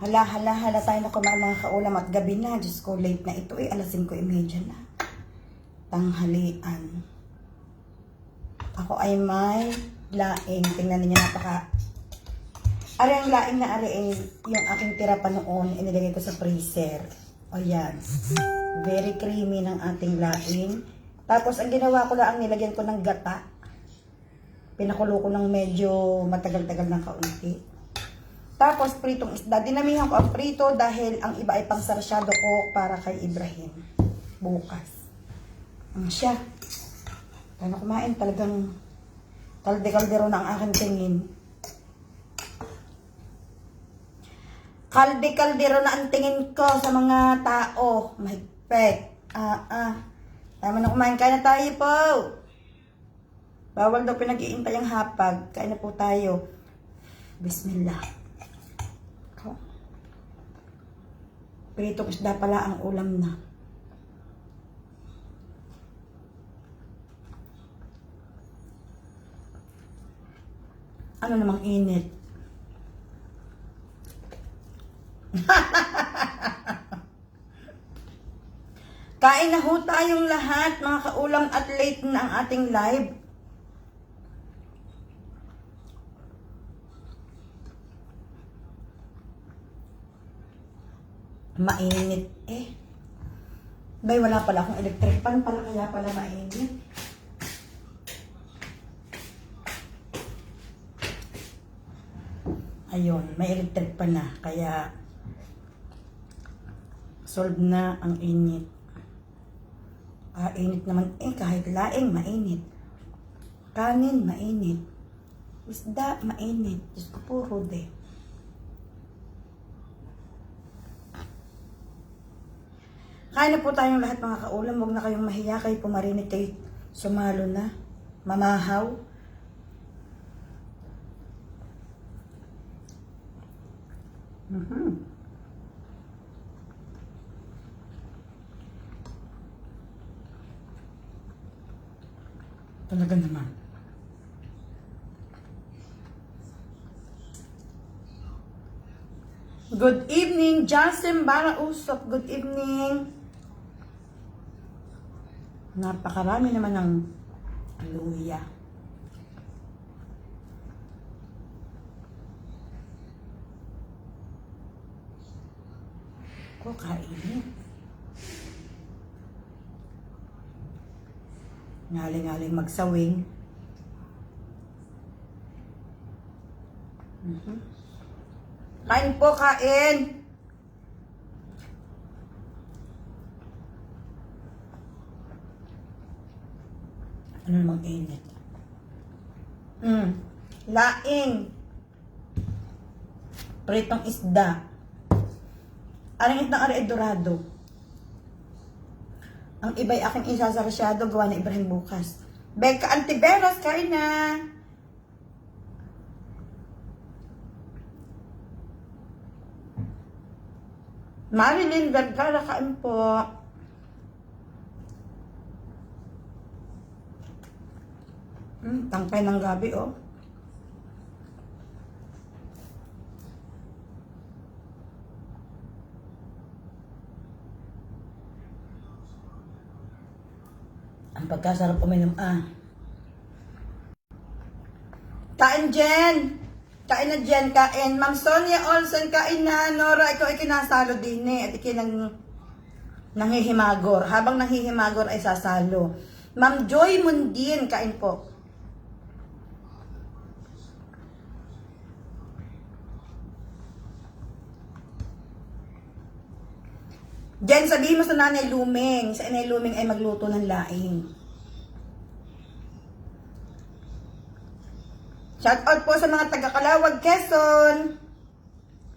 Hala tayo na kumain mga kaulam at gabi na. Diyos ko, late na ito eh. Alas 5:30 na. Tanghalian. Ako ay may laing. Tingnan niyo napaka... Ari ang laing na ari ay yung aking tira pa noon. Inilagay ko sa freezer. O yan. Very creamy ng ating laing. Tapos ang ginawa ko lang, nilagyan ko ng gata. Pinakulo ko ng medyo matagal-tagal ng kaunti. Tapos, pritong isda. Dinamihan ko ang prito dahil ang iba ay pang sarsyado ko para kay Ibrahim. Bukas. Ang siya. Kaya na kumain talagang kalde-kaldero na ang aking tingin. Kalde-kaldero na ang tingin ko sa mga tao. Mahigpit. Tama na kumain. Kaya na tayo po. Bawal daw pinag-iintay ang hapag. Kaya na po tayo. Bismillah. Pritong isda pala ang ulam na. Ano namang init? Kain na ho tayong lahat, mga kaulam, at late na ang ating live. Mainit eh. Bay, wala pala akong electric pan pala, kaya pala mainit. Ayun, may electric pan na, kaya solve na ang init. Init naman eh, kahit laing mainit. Kanin mainit. Isda mainit. Diyos ko po, Rode. Kain na po tayong lahat mga kaulam. Huwag na kayong mahiya. Kayo pumarinig, kayo sumalo na. Mamahaw. Talaga naman. Good evening, Justin Barausok. Good evening. Napakarami naman ng luya. Ko kainin. Ngaling-ngaling magsawing. Kain po, kain. Ano namang init? Laing. Pritong isda. Aringit ng ari dorado. Ang iba'y aking isasarsyado, gawa na Ibrahim bukas. Becca Antiveros, kain na. Marilyn Vergara, kain po. Tangkay ng gabi, oh. Ang pagkasarap uminom, Kain, Jen! Kain na, Jen, kain. Ma'am Sonia Olsen, kain na. Nora, ikaw ay kinasalo din eh. At ikinang nanghihimagor. Habang nanghihimagor ay sasalo. Ma'am Joy Mundin, kain po. Jen, sabihin mo sa Nanay Luming. Sa Nanay Luming ay magluto ng laing. Shout out po sa mga taga-Calawag, Quezon.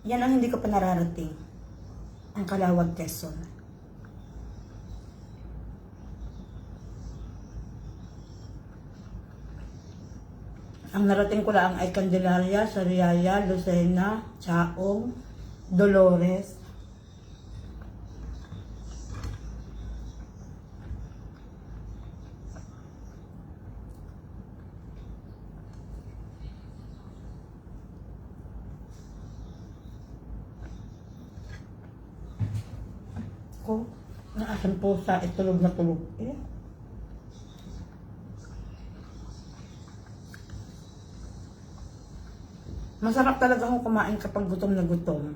Yan ang hindi ko pa nararating. Ang Calawag, Quezon. Ang narating ko lang ay Candelaria, Sariaya, Lucena, Chaong, Dolores. ko. Ang aking pusa, tulog na tulog. Eh. Masarap talaga akong kumain kapag gutom na gutom.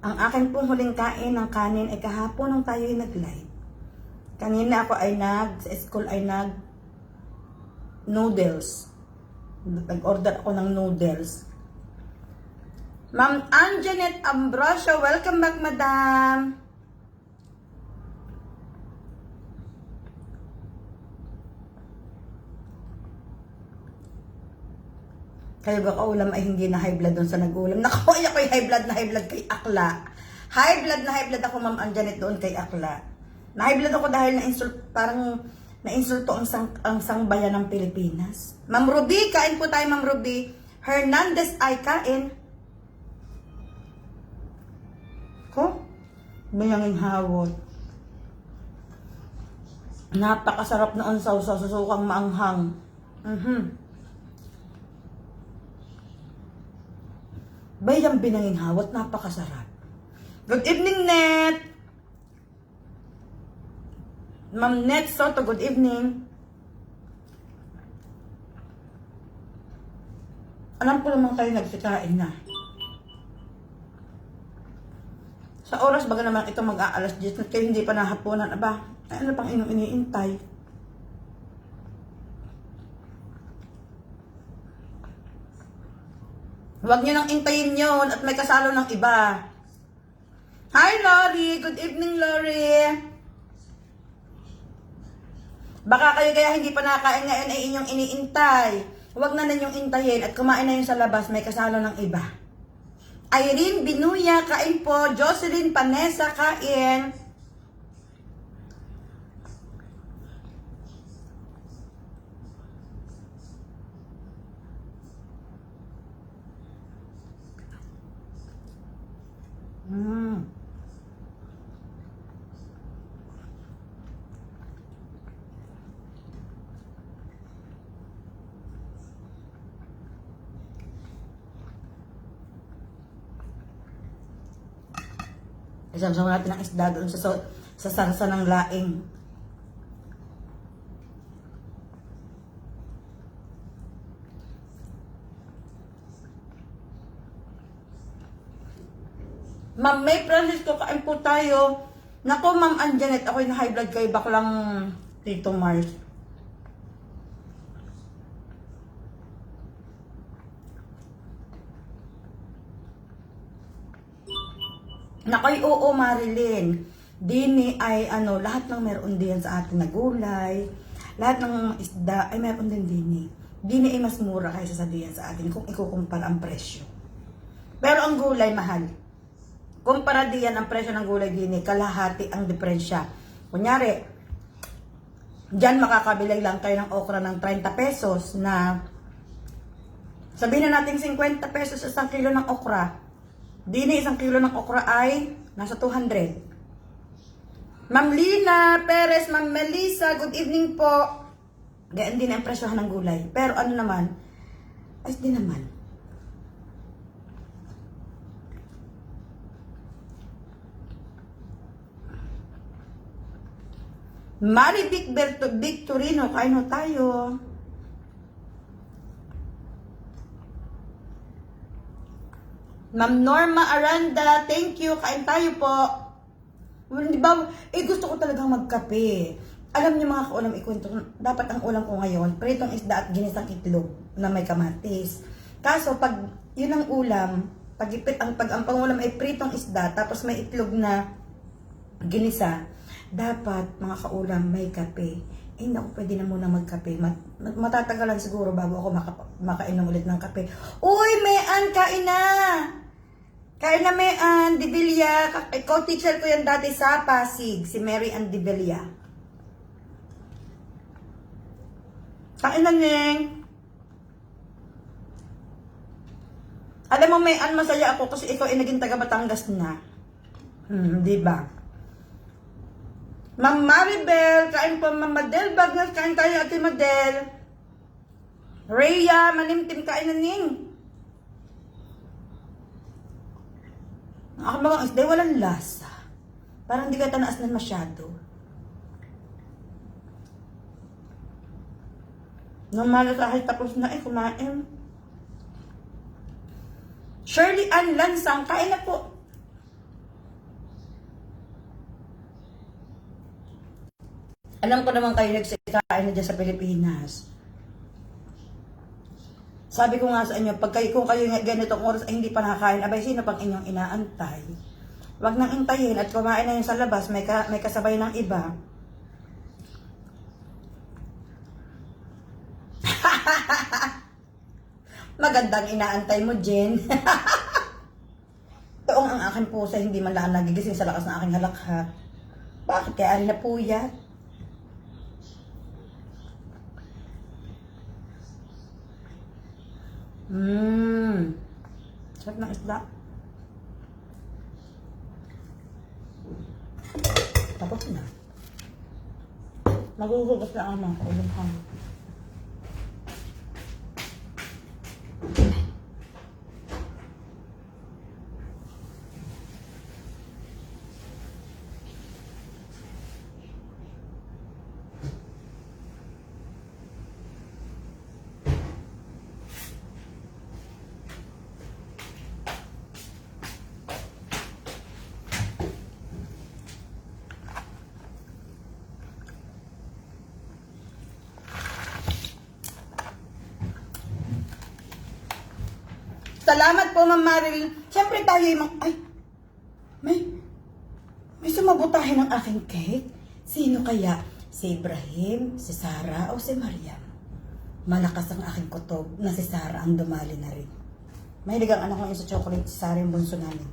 Ang akin pong huling kain ng kanin ay kahapon nung tayo ay nag-live. Kanina ako ay sa school ay noodles. Nag-order ako ng noodles. Ma'am Anjanette Ambrosio, welcome back, madam. Kayo ba kaulam ay hindi na high blood doon sa nag-ulam? Naku, ako'y high blood kay Akla. High blood ako, Ma'am Anjanette, doon kay Akla. Na-high blood ako dahil parang na-insulto ang sangbayan ng Pilipinas. Ma'am Ruby, kain po tayo, Ma'am Ruby. Hernandez ay kain. Ko? Mayanging hawot. Napakasarap noon sa susukang maanghang. Bayang binanging hawat, napakasarap. Good evening, Net! Ma'am Net Soto, good evening. Alam ko naman kayo nagsikain na. Sa oras baga naman ito mag-aalas 10 at kayo hindi pa nahapunan. Aba, ano pang inyong iniintay? Huwag niyo nang intayin yun at may kasalo ng iba. Hi, Lori! Good evening, Lori! Baka kayo kaya hindi pa nakain ngayon ay inyong iniintay. Huwag na ninyong intayin at kumain na yun sa labas, may kasalo ng iba. Irene Binuya, kain po. Jocelyn Panessa, kain. Isama natin ang isda doon sa sarsa ng laing. Ma'am May Francisco, kain po tayo. Nako, Ma'am Anjanette, ako'y na high blood kay baklang Tito Mars. Nakoy, oo, Marilyn. Dini ay lahat ng meron din sa atin na gulay, lahat ng isda ay meron din dini. Dini ay mas mura kaysa sa diyan sa atin kung ikukumpara ang presyo. Pero ang gulay mahal. Kumpara diyan ang presyo ng gulay dini, kalahati ang diferensya. Kunyari, diyan makakabili lang kayo ng okra ng 30 pesos na sabihin na natin 50 pesos isang kilo ng okra. Dini isang kilo ng okra ay nasa 200. Ma'am Lina Perez, Ma'am Melissa, good evening po. Gayaan din ang presyohan ng gulay. Pero ano naman, ayos din naman. Marivic Victorino, kain ho tayo. Ma'am Norma Aranda, thank you. Kain tayo po. Di ba, gusto ko talagang magkape. Alam niyo mga kaulam, ikwento, dapat ang ulam ko ngayon, pritong isda at ginisang itlog na may kamatis. Kaso, pag yun ang ulam, pag ang pangulam ay pritong isda, tapos may itlog na ginisa, dapat mga kaulam may kape. Hindi ako pwede na muna magkape. Matatagalan siguro bago ako makainom ulit ng kape. Uy, Mean, kain na! Kain na, Mean, Divilia. Co-teacher ko yan dati sa Pasig, si Mary Ann Divilia. Kain na, Neng. Alam mo, Mean, masaya ako kasi ikaw ay naging taga Batangas na. Di ba? Ma'am Maribel, kain po, Ma'am Madel Bagnas, kain tayo, Ate Madel. Rhea, manimtim ka inaning. Ang mga isda, walang lasa. Parang di ka tanaas na masyado. Nung malasahal tapos na kumain. Shirley Ann Lansang, kain na po. Alam ko naman kayo nagsikain na dyan sa Pilipinas. Sabi ko nga sa inyo, kung kayo ganitong oras ay hindi pa nakakain, abay sino pang inyong inaantay? Huwag nang intayin at kumain na yun sa labas, may kasabay ng iba. Magandang inaantay mo, Jen. Toong ang aking pusa, hindi man lang nagigising sa lakas ng aking halakhak. Bakit kaya ari na puyat? Sarap ng isda. Tapos na. Maghuhugas na ang mga ulam ko. Salamat po, Ma'am Maril. Siyempre tayo yung may sumabutahe ng aking cake. Sino kaya? Si Ibrahim, si Sarah, o si Mariam? Malakas ang aking kutob na si Sarah ang dumali na rin. Mahilig ang anak ko yun sa chocolate, si Sarah yung bunso namin.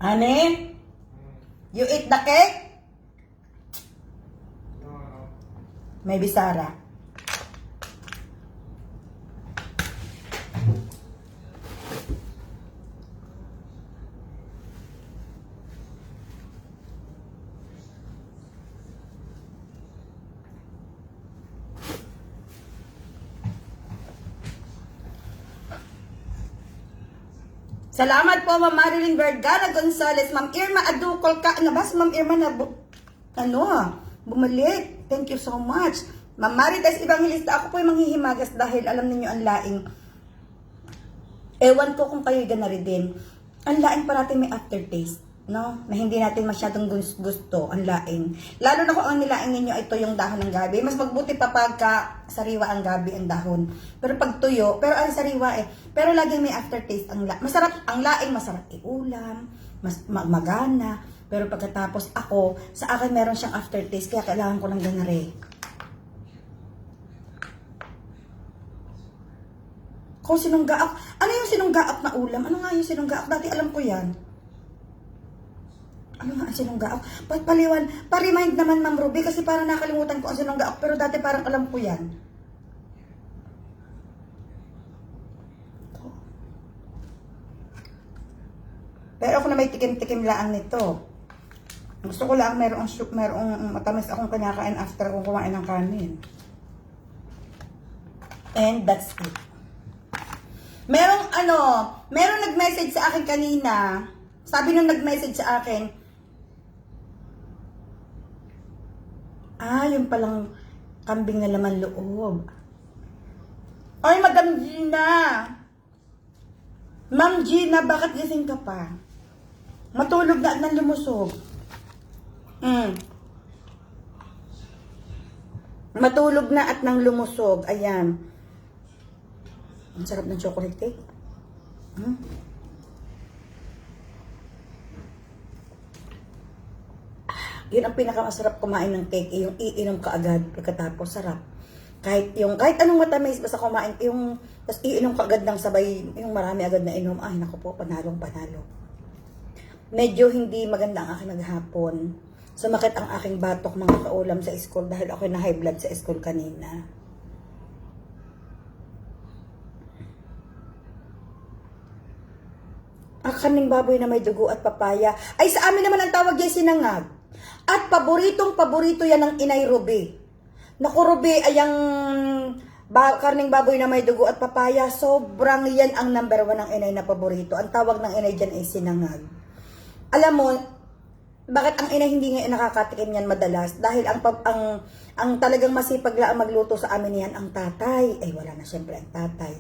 Ane? You eat the cake? May bisara. Salamat po, Ma'am Marilyn Vergara Gonzalez, Ma'am Irma Adukol ka. Ano ba si Ma'am Irma na bumalik? Thank you so much. Ma'am Marites Evangelista, ako po yung manghihimagas dahil alam niyo ang laing. Ewan ko kung kayo'y ganari din. Ang laing parati may aftertaste, no? Na hindi natin masyadong gusto ang laing. Lalo na kung ang nilaing ninyo ito yung dahon ng gabi. Mas magbuti pa pagka sariwa ang gabi ang dahon. Pero pag tuyo, pero ang sariwa pero laging may aftertaste ang masarap ang laing, masarap iulam, magana. Pero pagkatapos sa akin meron siyang aftertaste, kaya kailangan ko ng ganare. Kung sinunggaak, ano yung sinunggaak na ulam? Ano nga yung sinunggaak? Dati alam ko yan. Ano nga ang sinunggaak? Pa-remind naman, Ma'am Ruby, kasi parang nakalimutan ko ang sinunggaak, pero dati parang alam ko yan. Pero ako na may tikim-tikim laan nito. Gusto ko lang merong matamis akong kinakain after kung kumain ng kanin. And that's it. Merong nag-message sa akin kanina. Sabi nung nag-message sa akin, yung palang kambing na laman loob. Ay, Madam Gina. Ma'am Gina, bakit gising ka pa? Matulog na at nang lumusog. Matulog na at nang lumusog. Ayan. Ang sarap ng chocolate cake. Yun ang pinakamasarap kumain ng cake, yung iinom ka agad pagkatapos sarap. Kahit anong matamis, basta kumain, tapos iinom ka agad ng sabay, yung marami agad na inom, ay naku po, panalong panalo. Medyo hindi maganda ang aking maghapon. Sumakit ang aking batok mga kaulam sa school dahil ako na high blood sa school kanina. Ang kaning baboy na may dugo at papaya. Ay, sa amin naman ang tawag yan sinangag. At paboritong-paborito yan ng Inay Ruby. Naku, Ruby, ayang karning baboy na may dugo at papaya, sobrang yan ang number 1 ng Inay na paborito. Ang tawag ng Inay dyan ay sinangag. Alam mo, bakit ang Inay hindi ngayon nakakatikim yan madalas? Dahil ang talagang masipag lang magluto sa amin yan, ang tatay. Ay, wala na syempre ang tatay.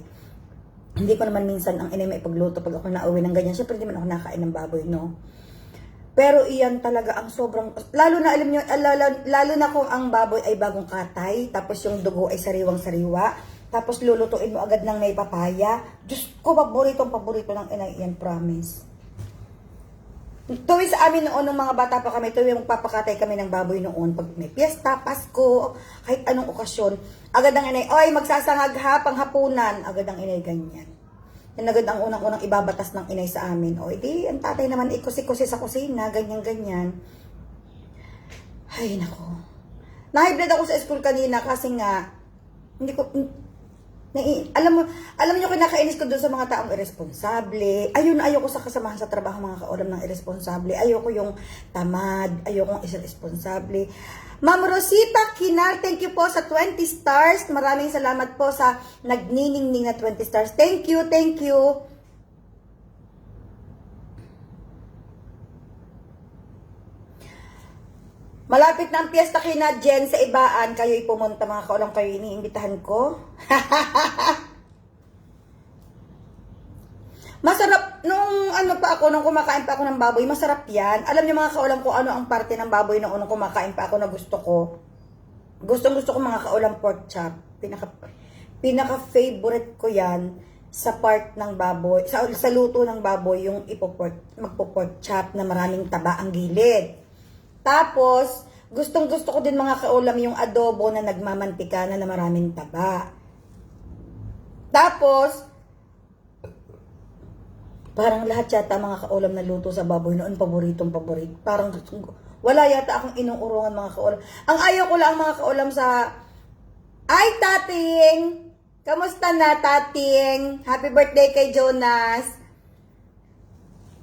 Hindi ko naman minsan ang Inay may pagluto pag ako nauwi ng ganyan. Syempre, hindi man ako nakain ng baboy, no? Pero iyan talaga ang sobrang, lalo na alam nyo, lalo na kung ang baboy ay bagong katay, tapos yung dugo ay sariwang-sariwa, tapos lulutuin mo agad ng may papaya. Diyos ko, paborito ng Inay, yan, promise. Tuwing sa amin noon, nung mga bata pa kami, tuwing magpapakatay kami ng baboy noon, pag may piyesta, Pasko, kahit anong okasyon, agad ang Inay, oy, magsasangag ha, panghapunan, agad ang Inay ganyan. Yan agad ang unang-unang ibabatas ng Inay sa amin. O, edi, ang tatay naman ikusi-kusi sa kusina, ganyan-ganyan. Ay, nako. Na-high blood ako sa school kanina kasi nga, hindi ko, alam niyo kinakainis ko doon sa mga taong irresponsable. Ayoko sa kasamahan sa trabaho mga kaulam ng irresponsable. Ayoko yung tamad, ayoko yung irresponsable. Ma'am Rosita Kinar, thank you po sa 20 stars. Maraming salamat po sa nagniningning na 20 stars. Thank you, thank you. Malapit na ang piyesta kina Jen sa Ibaan. Kayo'y pumunta mga kaulam, kayo iniimbitahan ko. Masarap, nung nung kumakain pa ako ng baboy, masarap yan. Alam niyo mga kaulam ko ano ang parte ng baboy nung kumakain pa ako na gusto ko. Gustong-gusto ko mga kaulam pork chop. Pinaka-favorite ko yan sa part ng baboy, sa luto ng baboy, yung magpo-pork chop na maraming taba ang gilid. Tapos, gustong-gusto ko din mga kaulam yung adobo na nagmamantika na maraming taba. Tapos, parang lahat yata mga kaulam na luto sa baboy noon, paboritong paborito. Parang wala yata akong inuurungan mga kaulam. Ang ayaw ko lang mga kaulam sa, ay tating! Kamusta na tating? Happy birthday kay Jonas!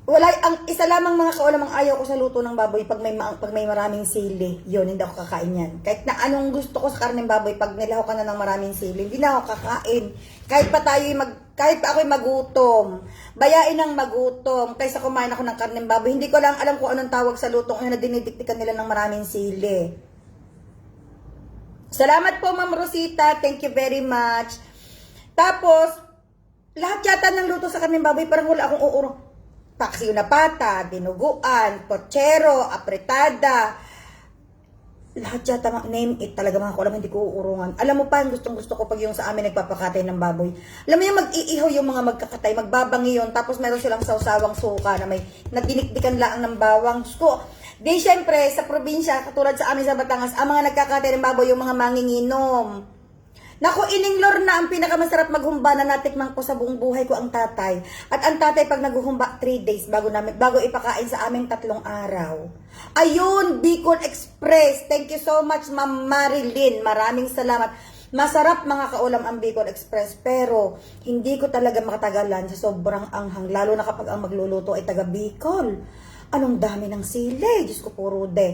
Wala, ang isa lamang mga kaulam ang ayaw ko sa luto ng baboy pag may maraming sili. Yun, hindi ako kakain yan. Kahit na anong gusto ko sa karneng baboy, pag nilaho ka na ng maraming sili, hindi na ako kakain. Kahit pa ako'y magutom. Bayain ang magutom kaysa kumain ako ng karneng baboy. Hindi ko lang alam kung anong tawag sa lutong yun na dinidiktikan nila ng maraming sili. Salamat po Ma'am Rosita. Thank you very much. Tapos, lahat yata ng luto sa karneng baboy, parang wala akong uurong. Paksiw na pata, dinuguan, pochero, apretada. Lahat yata, name it talaga mga kaulam, hindi ko uurungan. Alam mo pa, gustong-gusto ko pag yung sa amin nagpapakatay ng baboy. Alam mo yung mag-iihaw yung mga magkakatay, magbabangi yun, tapos meron silang sawsawang suka na may nadinikdikan lang ng bawang. Sko, di syempre, sa probinsya, katulad sa amin sa Batangas, ang mga nagkakatay ng baboy, yung mga manginginom. Naku, ininglor na ang pinakamasarap maghumba na natikman ko sa buong buhay ko ang tatay. At ang tatay pag naghuhumba 3 days bago ipakain sa amin 3 araw. Ayun, Bicol Express. Thank you so much, Ma'am Marilyn. Maraming salamat. Masarap mga kaulam ang Bicol Express, pero hindi ko talaga makatagalan sa sobrang anghang, lalo na kapag ang magluluto ay taga Bicol. Anong dami ng sili, Diyos ko puro de.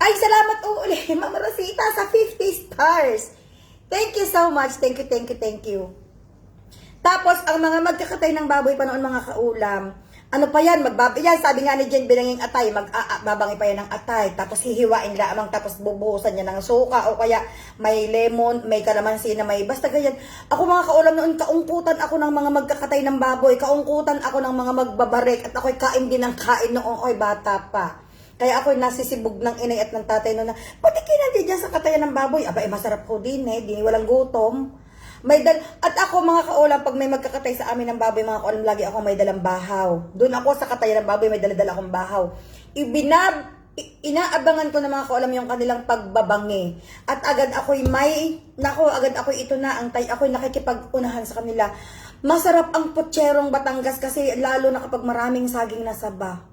Ay, salamat uli, Ma'am Rosita, sa 50 stars. Thank you so much. Thank you. Tapos, ang mga magkakatay ng baboy pa noon mga kaulam, ano pa yan, yan, sabi nga ni Jen bilanging atay, babangi pa yan ng atay, tapos hihiwain lamang, tapos bubuhusan niya ng suka, o kaya may lemon, may kalamansi na may, basta ganyan. Ako mga kaulam noon, kaungkutan ako ng mga magkakatay ng baboy, kaungkutan ako ng mga magbabarek, at ako'y kain din ng kain noong ako'y bata pa. Kaya ako'y nasisibog ng inay at ng tatay noon na, pati kinandi dyan sa katayan ng baboy. Aba, masarap ko din di walang gutom. At ako mga kaulam, pag may magkakatay sa amin ng baboy, mga kaulam, lagi ako may dalang bahaw. Doon ako sa katayan ng baboy, may daladala akong bahaw. Inaabangan ko na mga kaulam yung kanilang pagbabangi. At agad ako'y ito na, ako'y nakikipag-unahan sa kanila. Masarap ang putserong Batangas kasi lalo na kapag maraming saging na saba.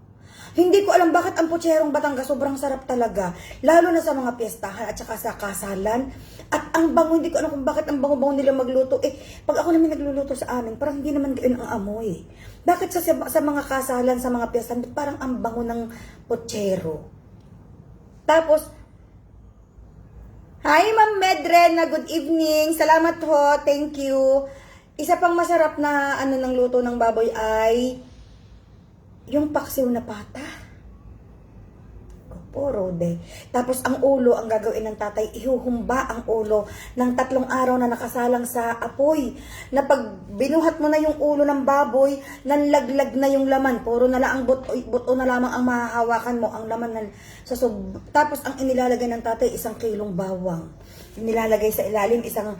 Hindi ko alam bakit ang putserong Batangas sobrang sarap talaga. Lalo na sa mga piyestahan at saka sa kasalan. At ang bango, hindi ko alam kung bakit ang bango-bango nila magluto. Pag ako naman nagluluto sa amin, parang hindi naman gayon ang amoy. Bakit sa mga kasalan, sa mga piyestahan, parang ang bango ng putsero? Tapos, hi Ma'am Medren, good evening. Salamat ho, thank you. Isa pang masarap na ng luto ng baboy ay yung paksiw na pata. Puro de. Tapos ang ulo, ang gagawin ng tatay, ihuhumba ang ulo ng 3 araw na nakasalang sa apoy. Na pag binuhat mo na yung ulo ng baboy, nanlaglag na yung laman. Puro na lang ang buto na lamang ang mahahawakan mo. Ang laman na tapos ang inilalagay ng tatay, 1 kilong bawang. Nilalagay sa ilalim, isang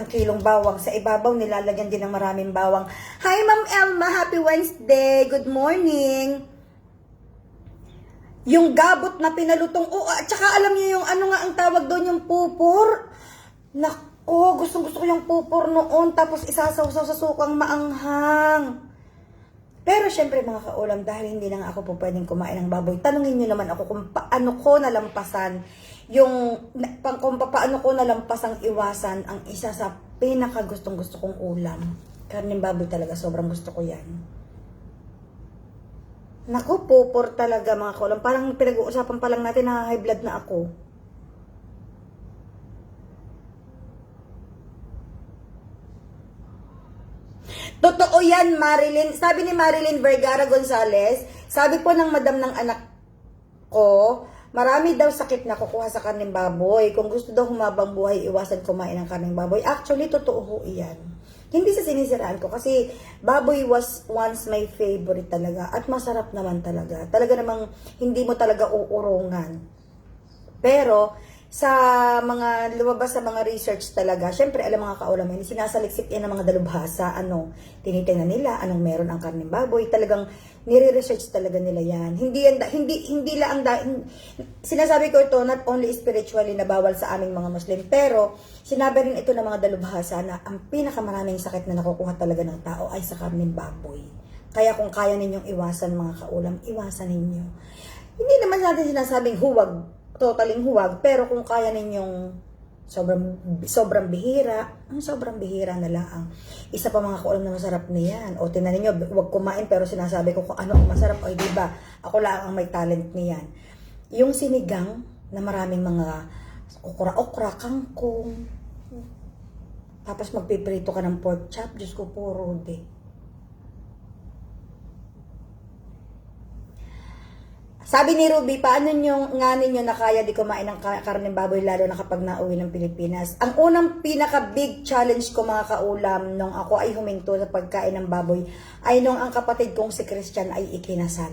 kilong bawang. Sa ibabaw, nilalagyan din ng maraming bawang. Hi Ma'am Elma, happy Wednesday. Good morning. Yung gabot na pinalutong, at saka alam niyo yung nga ang tawag doon, yung pupor. Nako, gustong gusto ko yung pupor noon, tapos isasawsaw sa sukang maanghang. Pero syempre mga kaulam, dahil hindi na nga ako po pwedeng kumain ng baboy, tanungin niyo naman ako kung paano ko nalampasan paano ko nalampasang iwasan ang isa sa pinakagustong gusto kong ulam. Karneng baboy talaga, sobrang gusto ko yan. Naku, pupor talaga mga kaulam. Parang pinag-uusapan pa lang natin na high blood na ako. Totoo yan, Marilyn. Sabi ni Marilyn Vergara Gonzalez, sabi po ng madam ng anak ko, marami daw sakit na kukuha sa karneng baboy. Kung gusto daw humabang buhay, iwasan kumain ng karneng baboy. Actually, totoo ho yan. Hindi sa sinisiraan ko kasi baboy was once my favorite talaga at masarap naman talaga. Talaga namang hindi mo talaga uurungan. Pero sa mga lumabas sa mga research talaga, syempre alam mga kaulam, sinasaliksik yan ng mga dalubhasa, tinitingnan nila anong meron ang karneng baboy, talagang nire-research talaga nila yan. Hindi lang sinasabi ko ito not only spiritually na bawal sa aming mga Muslim, pero sinabi rin ito ng mga dalubhasa na ang pinakamaraming sakit na nakukuha talaga ng tao ay sa karneng baboy. Kaya kung kaya ninyong iwasan mga kaulam, iwasan ninyo. Hindi naman natin sinasabing huwag, totaling huwag, pero kung kaya ninyong sobrang bihira, sobrang bihira na lang. Isa pa mga kaulam na masarap niyan. O tinan niyo, huwag kumain pero sinasabi ko kung ano ang masarap. O diba, ako lang ang may talent niyan. Yung sinigang na maraming mga okra, kangkong. Tapos magpiprito ka ng pork chop, Diyos ko po, Rode. Sabi ni Ruby, paano ninyo na kaya di kumain ng karneng baboy lalo na kapag nauwi ng Pilipinas? Ang unang pinaka-big challenge ko mga kaulam nung ako ay huminto sa pagkain ng baboy ay nung ang kapatid kong si Christian ay ikinasal.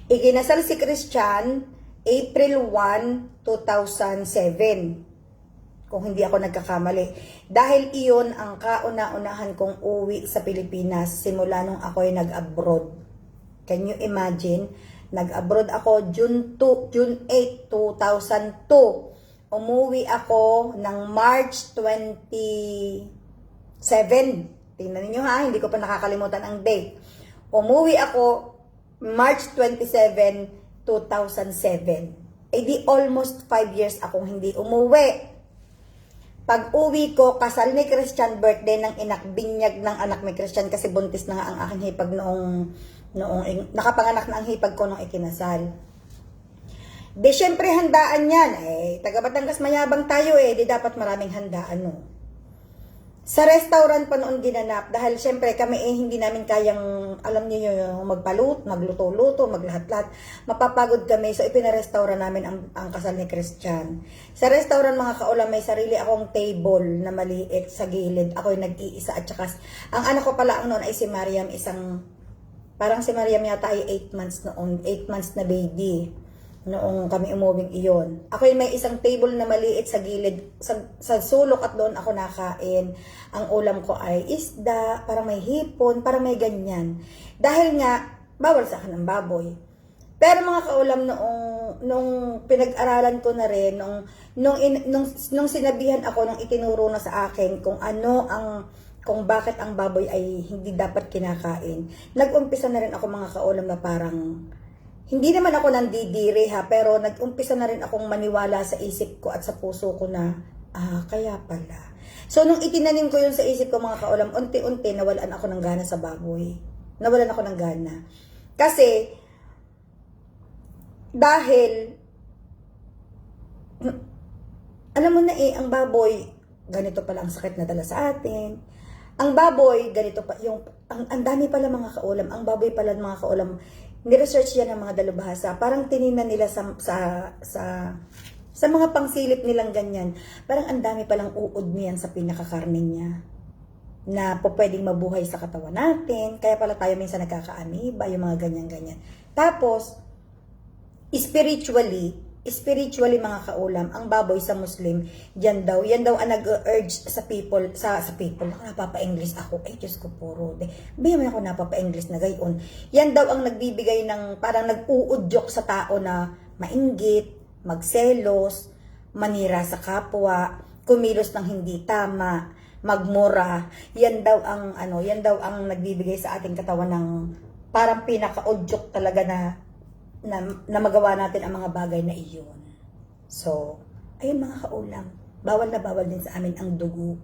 Ikinasal si Christian April 1, 2007. Kung hindi ako nagkakamali. Dahil iyon ang kauna-unahan kong uwi sa Pilipinas simula nung ako ay nag-abroad. Can you imagine? Nag-abroad ako June 8, 2002. Umuwi ako ng March 27. Tingnan niyo ha, hindi ko pa nakakalimutan ang date. Umuwi ako March 27, 2007. Eh di almost 5 years akong hindi umuwi. Pag uwi ko, kasal ni Christian, birthday ng inak, binyag ng anak ni Christian kasi buntis na nga ang aking hipag noong nakapanganak na ang hipag ko nung ikinasal. Di syempre handaan yan. Taga Batangas mayabang tayo di dapat maraming handaan Sa restaurant pa noon ginanap dahil syempre kami hindi namin kayang, alam niyo yung magluto-luto, maglahat-lahat. Mapapagod kami, so ipinarestaurant namin ang kasal ni Christian. Sa restaurant mga kaulam, may sarili akong table na maliit sa gilid. Ako yung nag-iisa at saka ang anak ko pala noon ay si Mariam, parang si Mariam yata ay 8 months noon, 8 months na baby. Noong kami umuwing iyon. Ako yung may isang table na maliit sa gilid, sa sulok at doon ako nakain. Ang ulam ko ay isda, parang may hipon, parang may ganyan. Dahil nga, bawal sa akin ng baboy. Pero mga kaulam nung pinag-aralan ko na rin, nung sinabihan ako, nung itinuro na sa akin kung kung bakit ang baboy ay hindi dapat kinakain. Nag-umpisa na rin ako mga kaulam na parang hindi naman ako nandidiri pero nag-umpisa na rin akong maniwala sa isip ko at sa puso ko na, kaya pala. So, nung itinanim ko yun sa isip ko mga kaulam, unti-unti nawalan ako ng gana sa baboy. Nawalan ako ng gana. Kasi, dahil, alam mo na ang baboy, ganito pala ang sakit na dala sa atin. Ang baboy, ganito pa, ang dami pala mga kaulam. Ang baboy pala mga kaulam, ni-research yan ng mga dalubhasa. Parang tinignan nila sa mga pangsilip nilang ganyan. Parang ang dami palang uod niyan sa pinakakarne niya. Na po pwedeng mabuhay sa katawan natin. Kaya pala tayo minsan nagkaka-amoeba, yung mga ganyan-ganyan. Tapos, spiritually mga kaulam, ang baboy sa Muslim, yan daw ang nag-urge sa people, napapa-English ako, ay Diyos ko puro, may ako napapa-English na gayon, yan daw ang nagbibigay ng, parang nag-uudyok sa tao na mainggit, magselos, manira sa kapwa, kumilos ng hindi tama, magmura, yan daw ang nagbibigay sa ating katawan ng, parang pinaka-udyok talaga na magawa natin ang mga bagay na iyon. So, ayun mga kaulam, bawal na bawal din sa amin ang dugo.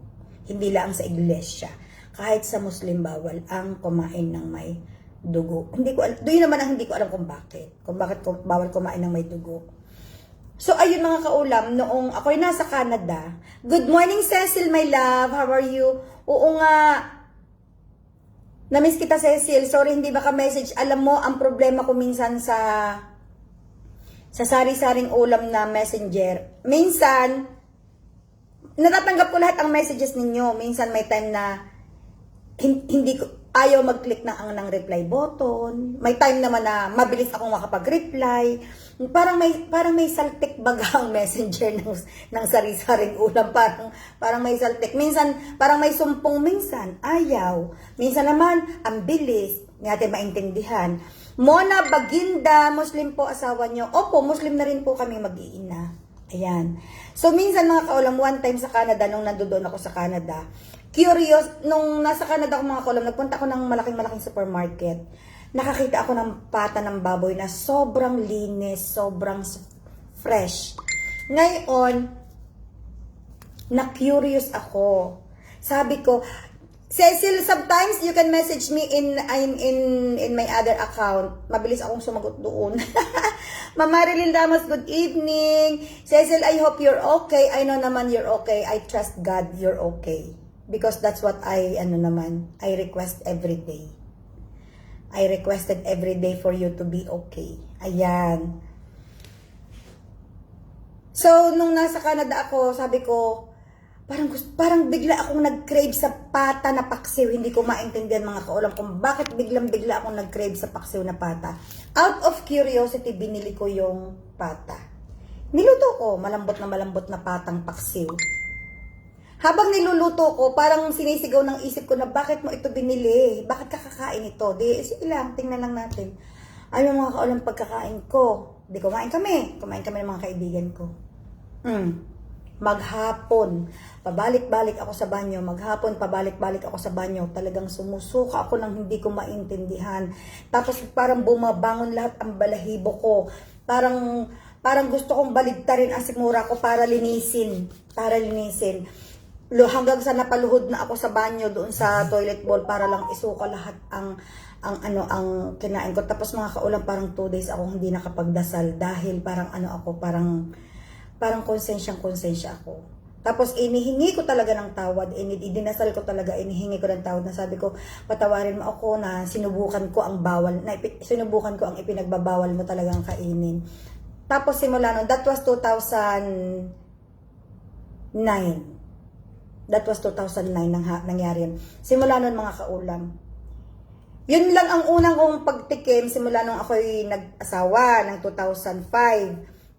Hindi lang sa iglesia. Kahit sa Muslim bawal ang kumain ng may dugo. Doon naman ang hindi ko alam kung bakit. Kung bakit bawal kumain ng may dugo. So, ayun mga kaulam, noong ako'y nasa Canada. Good morning Cecil, my love. How are you? Oo nga, na-miss kita, Cecil. Sorry, hindi maka-message. Alam mo, ang problema ko minsan sa sari-saring ulam na messenger. Minsan, natatanggap ko lahat ang messages ninyo. Minsan may time na hindi ko, ayaw mag-click ng reply button. May time naman na mabilis akong makapag-reply. Parang may saltik baga ang messenger ng sari-saring ulam. Parang may saltik. Minsan, parang may sumpong, minsan ayaw. Minsan naman, ang bilis. Hindi natin maintindihan. Mona Baginda, Muslim po asawa nyo. Opo, Muslim na rin po kami mag-iina. Ayan. So, minsan mga kaulam, one time sa Canada, nung nandoon ako sa Canada, curious, nung nasa Canada ako mga kaulam, nagpunta ako ng malaking supermarket. Nakakita ako ng pata ng baboy na sobrang linis, sobrang fresh. Ngayon, na-curious ako. Sabi ko, Cecil, sometimes you can message me in my other account. Mabilis akong sumagot doon. Ma'am Marilyn Ramos, good evening. Cecil, I hope you're okay. I know naman you're okay. I trust God you're okay. Because that's what I request every day. I requested every day for you to be okay. Ayan. So, nung nasa Canada ako, sabi ko, parang bigla akong nag-crave sa pata na paksiw. Hindi ko maintindihan mga kaulam kung bakit bigla akong nag-crave sa paksiw na pata. Out of curiosity, binili ko yung pata. Niluto ko, malambot na patang paksiw. Habang niluluto ko, parang sinisigaw ng isip ko na bakit mo ito binili? Bakit kakakain ito? Sige lang, tingnan lang natin. Ano mga kaulam pagkakain ko? Kumain kami ng mga kaibigan ko. Maghapon, pabalik-balik ako sa banyo. Talagang sumusuka ako ng hindi ko maintindihan. Tapos parang bumabangon lahat ang balahibo ko. Parang gusto kong baligtarin ang sikmura ko para linisin. Hanggang sa napaluhod na ako sa banyo doon sa toilet bowl para lang isuka lahat ang kinain ko. Tapos mga kaulam, parang 2 days ako hindi nakapagdasal dahil parang konsensyang ako. Tapos inihingi ko talaga ng tawad, idinasal ko talaga, inihingi ko ng tawad na sabi ko, patawarin mo ako na sinubukan ko ang ipinagbabawal mo talagang kainin. Tapos simula nun, that was 2009. That was 2009 nangyari yun. Simula nun mga kaulam. Yun lang ang unang kong pagtikim simula nung ako'y nag-asawa ng 2005.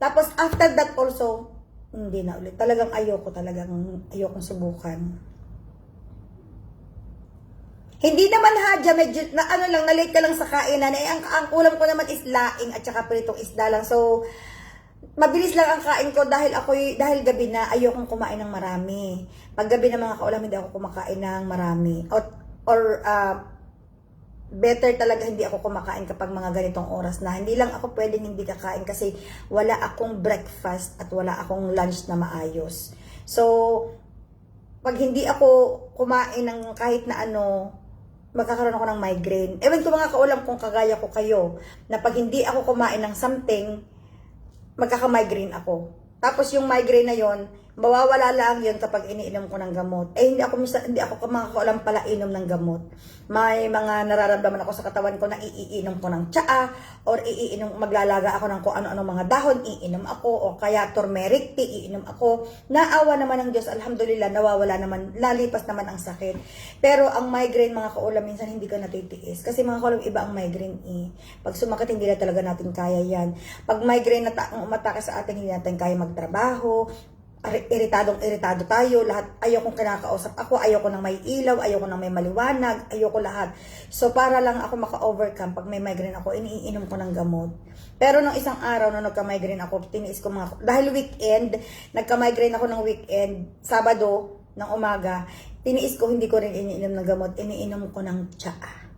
Tapos after that also, hindi na ulit. Talagang ayokong subukan. Hindi naman hadya, medyo na-late ka lang sa kainan. Ang ulam ko naman is laing at saka pritong isda lang. So, mabilis lang ang kain ko dahil gabi na ayokong kumain ng marami. Pag gabi na mga kaulam, hindi ako kumakain ng marami. Better talaga hindi ako kumakain kapag mga ganitong oras na. Hindi lang ako pwedeng hindi kakain kasi wala akong breakfast at wala akong lunch na maayos. So, pag hindi ako kumain ng kahit na magkakaroon ako ng migraine. Ewan ko mga kaulam kung kagaya ko kayo, na pag hindi ako kumain ng something, magkaka-migraine ako. Tapos yung migraine na yon, mawawala lang yun kapag iniinom ko ng gamot. Eh hindi ako makakaulam pala inom ng gamot. May mga nararamdaman ako sa katawan ko na iinom ko ng tsaa or maglalaga ako ng kung ano-ano mga dahon, iinom ako o kaya turmeric tea, iinom ako. Naawa naman ng Diyos, alhamdulillah, nawawala naman, lalipas naman ang sakit. Pero ang migraine mga kaulam, minsan hindi ko natitiis. Kasi mga kaulam, iba ang migraine eh. Pag sumakit, hindi na talaga natin kaya yan. Pag migraine ang umatake sa atin, hindi natin kaya magtrabaho, iritado tayo, lahat, ayokong kinakausap ako, ayoko nang may ilaw, ayoko nang may maliwanag, ayoko lahat. So, para lang ako maka-overcome, pag may migraine ako, iniinom ko ng gamot. Pero nung isang araw, nung nagka-migraine ako, tiniis ko dahil weekend, nagka-migraine ako ng weekend, Sabado, ng umaga, tiniis ko, hindi ko rin iniinom ng gamot, iniinom ko ng tsaa.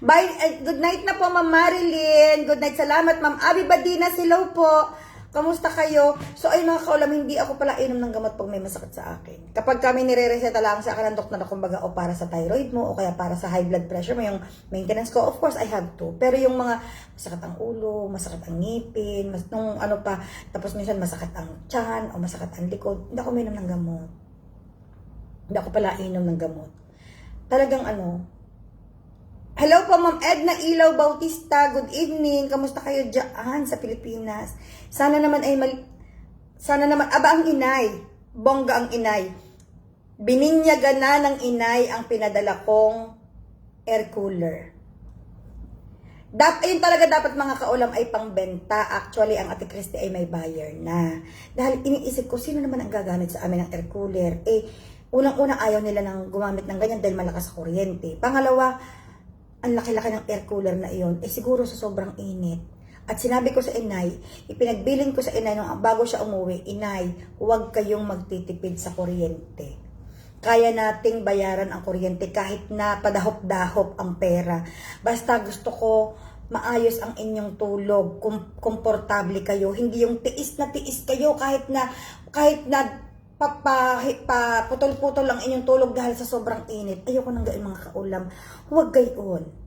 Bye, good night na po, Ma'am Marilyn. Good night, salamat, Ma'am Abby Badina, hello po. Kamusta kayo? So, ay mga kaulam, hindi ako pala inom ng gamot pag may masakit sa akin. Kapag kami nire-reseta lang sa akin ng doktor na kumbaga o para sa thyroid mo o kaya para sa high blood pressure mo, yung maintenance ko, of course, I have to. Pero yung mga masakit ang ulo, masakit ang ngipin, nung ano pa, tapos minsan masakit ang tiyan o masakit ang likod, hindi ako minom ng gamot. Hindi ako pala inom ng gamot. Talagang hello po, Ma'am Edna Ilaw Bautista. Good evening. Kamusta kayo dyan sa Pilipinas? Sana naman ang inay. Bongga ang inay. Bininyaga na ng inay ang pinadala kong air cooler. Ayun talaga dapat mga kaulam ay pangbenta. Actually, ang Ate Christy ay may buyer na. Dahil iniisip ko, sino naman ang gagamit sa amin ng air cooler? Unang-una ayaw nila nang gumamit ng ganyan dahil malakas sa kuryente. Pangalawa, ang laki-laki ng air cooler na iyon, siguro sa sobrang init. At sinabi ko sa inay, ipinagbilin ko sa inay nung bago siya umuwi, inay, huwag kayong magtitipid sa kuryente. Kaya nating bayaran ang kuryente kahit na padahop-dahop ang pera. Basta gusto ko maayos ang inyong tulog, komportable kayo, hindi yung tiis na tiis kayo kahit na putol-putol ang inyong tulog dahil sa sobrang init. Ayoko nang gayon mga kaulam. Huwag gayon.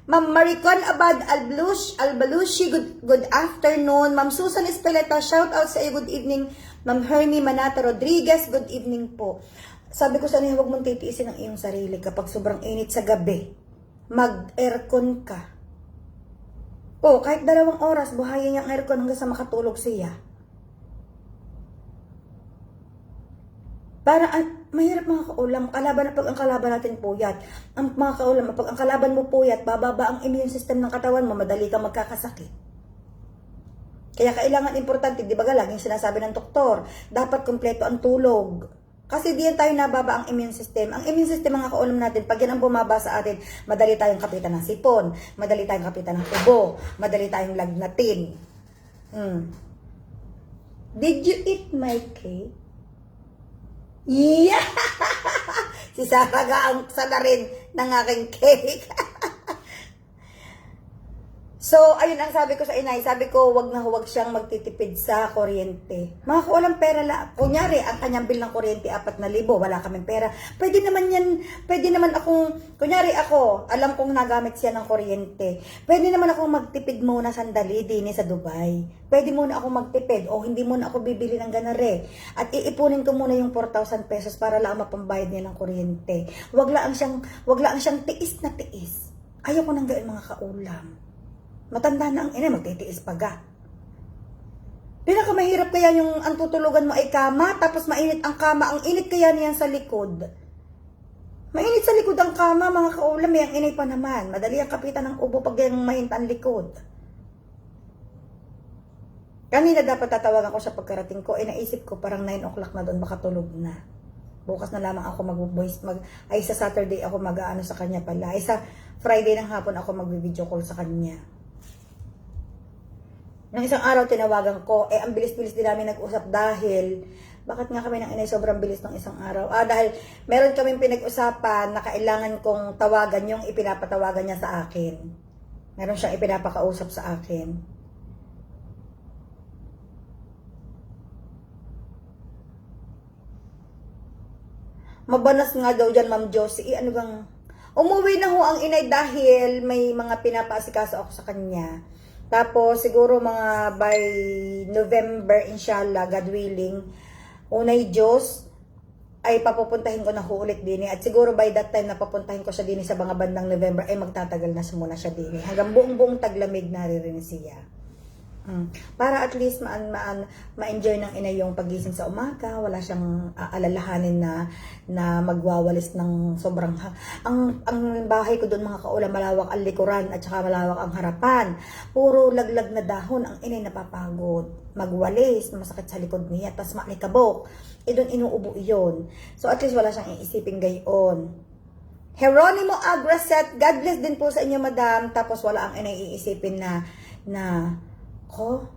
Ma'am Maricon Abad Albalushi, good afternoon. Ma'am Susan Espeleta, shout out sa iyo, good evening. Ma'am Hermie Manata Rodriguez, good evening po. Sabi ko sa inyo, huwag mong titiisin ang iyong sarili kapag sobrang init sa gabi. Mag-aircon ka. Kahit 2 oras, buhayin yung aircon hanggang sa makatulog siya. Para mahirap mga kaulam, pag ang kalaban natin puyat. Ang mga kaulam, pag ang kalaban mo puyat, bababa ang immune system ng katawan mo, madali kang magkakasakit. Kaya kailangan importante, di ba laging sinasabi ng doktor, dapat kumpleto ang tulog. Kasi diyan tayo nababa ang immune system. Ang immune system mga kaulam natin, pag yan ang bumaba sa atin, madali tayong kapitan ng sipon, madali tayong kapitan ng tubo, madali tayong lagnatin. Did you eat my cake? Yeah! Si Sarah ang sana rin ng aking cake. So, ayun ang sabi ko sa inay. Sabi ko, wag na huwag siyang magtitipid sa kuryente. Mga walang pera lang. Kunyari, ang kanyang bill ng kuryente, 4,000. Wala kaming pera. Pwede naman akong, kunyari ako, alam kong nagamit siya ng kuryente. Pwede naman akong magtipid muna sandali din sa Dubai. Pwede muna ako magtipid o hindi muna ako bibili ng ganare. At iipunin ko muna yung 4,000 pesos para lang mapambayad niya ng kuryente. Wag lang siyang tiis na tiis. Ayaw ko nang gawin mga kaulam. Matanda na ang ina, magtitiis pa ga. Pinakamahirap kaya yung ang tutulugan mo ay kama, tapos mainit ang kama. Ang init kaya niyan sa likod. Mainit sa likod ang kama, mga kaulam, may ang inay pa naman. Madali ang kapitan ng ubo pag yung mahinta ang likod. Kanina dapat tatawagan ko sa pagkarating ko, naisip ko parang 9 o'clock na doon, makatulog na. Bukas na lamang ako sa Saturday ako mag-aano sa kanya pala. Sa Friday ng hapon ako mag-video call sa kanya. Nung isang araw tinawagan ko, ang bilis-bilis din namin nag-usap dahil, bakit nga kami ng inay sobrang bilis ng isang araw? Dahil meron kaming pinag-usapan na kailangan kong tawagan yung ipinapatawagan niya sa akin. Meron siyang ipinapakausap sa akin. Mabanas nga daw dyan, Ma'am Josie. Ano bang... Umuwi na ho ang inay dahil may mga pinapaasikaso ako sa kanya. Tapos, siguro mga by November, inshallah, God willing, unay Diyos, ay papupuntahin ko na ho ulit din. At siguro by that time na papuntahin ko siya din sa mga bandang November, ay magtatagal na muna siya din. Hanggang buong lamig naririnig siya. Para at least ma-enjoy ng ina yung pagising sa umaga, wala siyang aalalahanin na magwawalis ng sobrang ang bahay ko doon mga kaulam, malawak ang likuran at saka malawak ang harapan. Puro laglag na dahon, ang inay napapagod. Magwalis, masakit sa likod niya, tas malikabok. Doon inuubo iyon. So at least wala siyang iisipin gayon. Geronimo Agraset, God bless din po sa inyo, madam. Tapos wala ang inay iisipin na ko,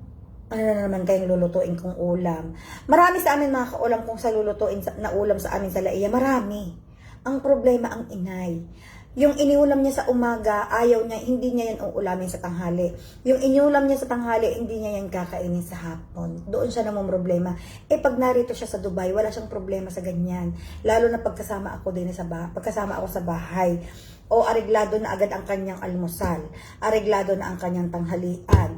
ano na naman kayong lulutuin kong ulam. Marami sa amin mga kaulam kung sa lulutuin na ulam sa amin sa Laiya. Marami. Ang problema ang inay. Yung iniulam niya sa umaga, ayaw niya, hindi niya yan uulamin sa tanghali. Yung iniulam niya sa tanghali, hindi niya yan kakainin sa hapon. Doon siya namang problema. Pag narito siya sa Dubai, wala siyang problema sa ganyan. Lalo na pagkasama ako sa bahay. O areglado na agad ang kanyang almusal. Areglado na ang kanyang tanghalian.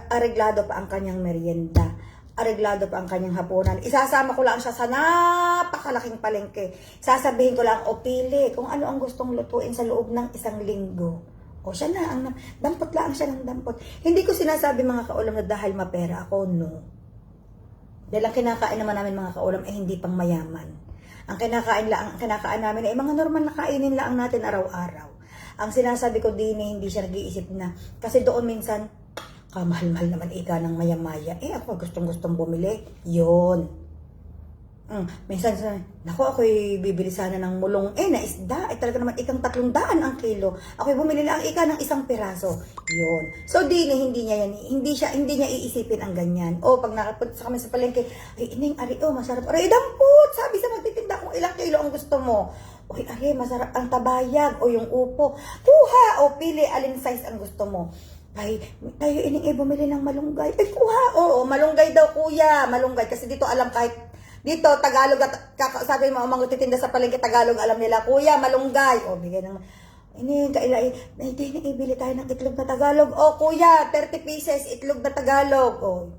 Areglado pa ang kanyang merienda. Areglado pa ang kanyang hapunan. Isasama ko lang siya sa napakalaking palengke. Sasabihin ko lang, o pili kung ano ang gustong lutuin sa loob ng 1 linggo. O siya na, dampot lang siya ng dampot. Hindi ko sinasabi mga kaulam na dahil mapera ako, no. Dahil ang kinakain naman namin mga kaulam ay hindi pang mayaman. Ang kinakain namin ay mga normal na kainin lang natin araw-araw. Ang sinasabi ko din hindi siya nag-iisip na, kasi doon minsan, kamahal-mahal naman ika ng maya-maya. Ako gustong-gustong bumili. Yun. Minsan, ako'y bibili sana ng mulong na isda. Talaga naman ikang 300 ang kilo. Ako'y bumili lang ika ng 1 piraso. Yun. So, hindi niya iisipin ang ganyan. Pag nakapunta kami sa palengke, ay, ining, masarap. Dampot! Sabi sa magtitinda kung ilang kilo ang gusto mo. Masarap ang tabayag o yung upo. Kuha! Pili, alin size ang gusto mo. Ay, tayo ining bumili ng malunggay. Kuha! Malunggay daw, kuya. Malunggay. Kasi dito alam kahit dito, Tagalog at sabi mo, mga titinda sa palengke, Tagalog, alam nila, kuya, malunggay. Bigay ng, ibili tayo ng itlog na Tagalog. Kuya, 30 pieces, itlog na Tagalog.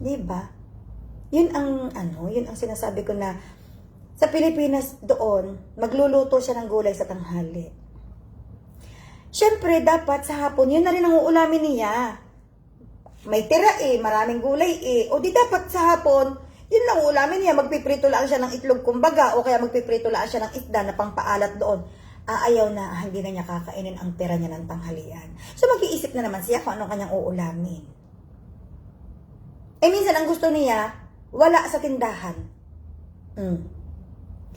Diba? Yun ang sinasabi ko na, sa Pilipinas doon, magluluto siya ng gulay sa tanghali. Siyempre, dapat sa hapon, yun na rin ang uulamin niya. May tira maraming gulay O di dapat sa hapon, yun lang ulamin niya, magpiprito lang siya ng itlog kumbaga, o kaya magpiprito lang siya ng isda na pangpaalat doon. Ayaw na, hindi na niya kakainin ang tira niya ng tanghalian. So mag-iisip na naman siya kung anong kanyang uulamin. Minsan ang gusto niya, wala sa tindahan.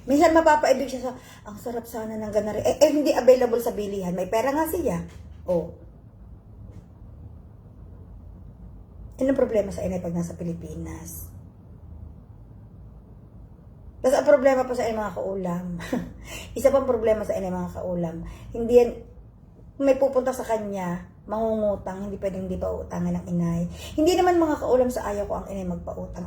Minsan mapapaibig siya sa, ang sarap sana ng ganari. Hindi available sa bilihan, may pera nga siya. Anong problema sa inay pag nasa Pilipinas? Tapos ang problema pa sa inay mga kaulam. Isa pang problema sa inay mga kaulam. Hindi yan, may pupunta sa kanya, mangungutang, hindi pwedeng hindi pa utangan ng inay. Hindi naman mga kaulam sa ayaw ko ang inay magpautang.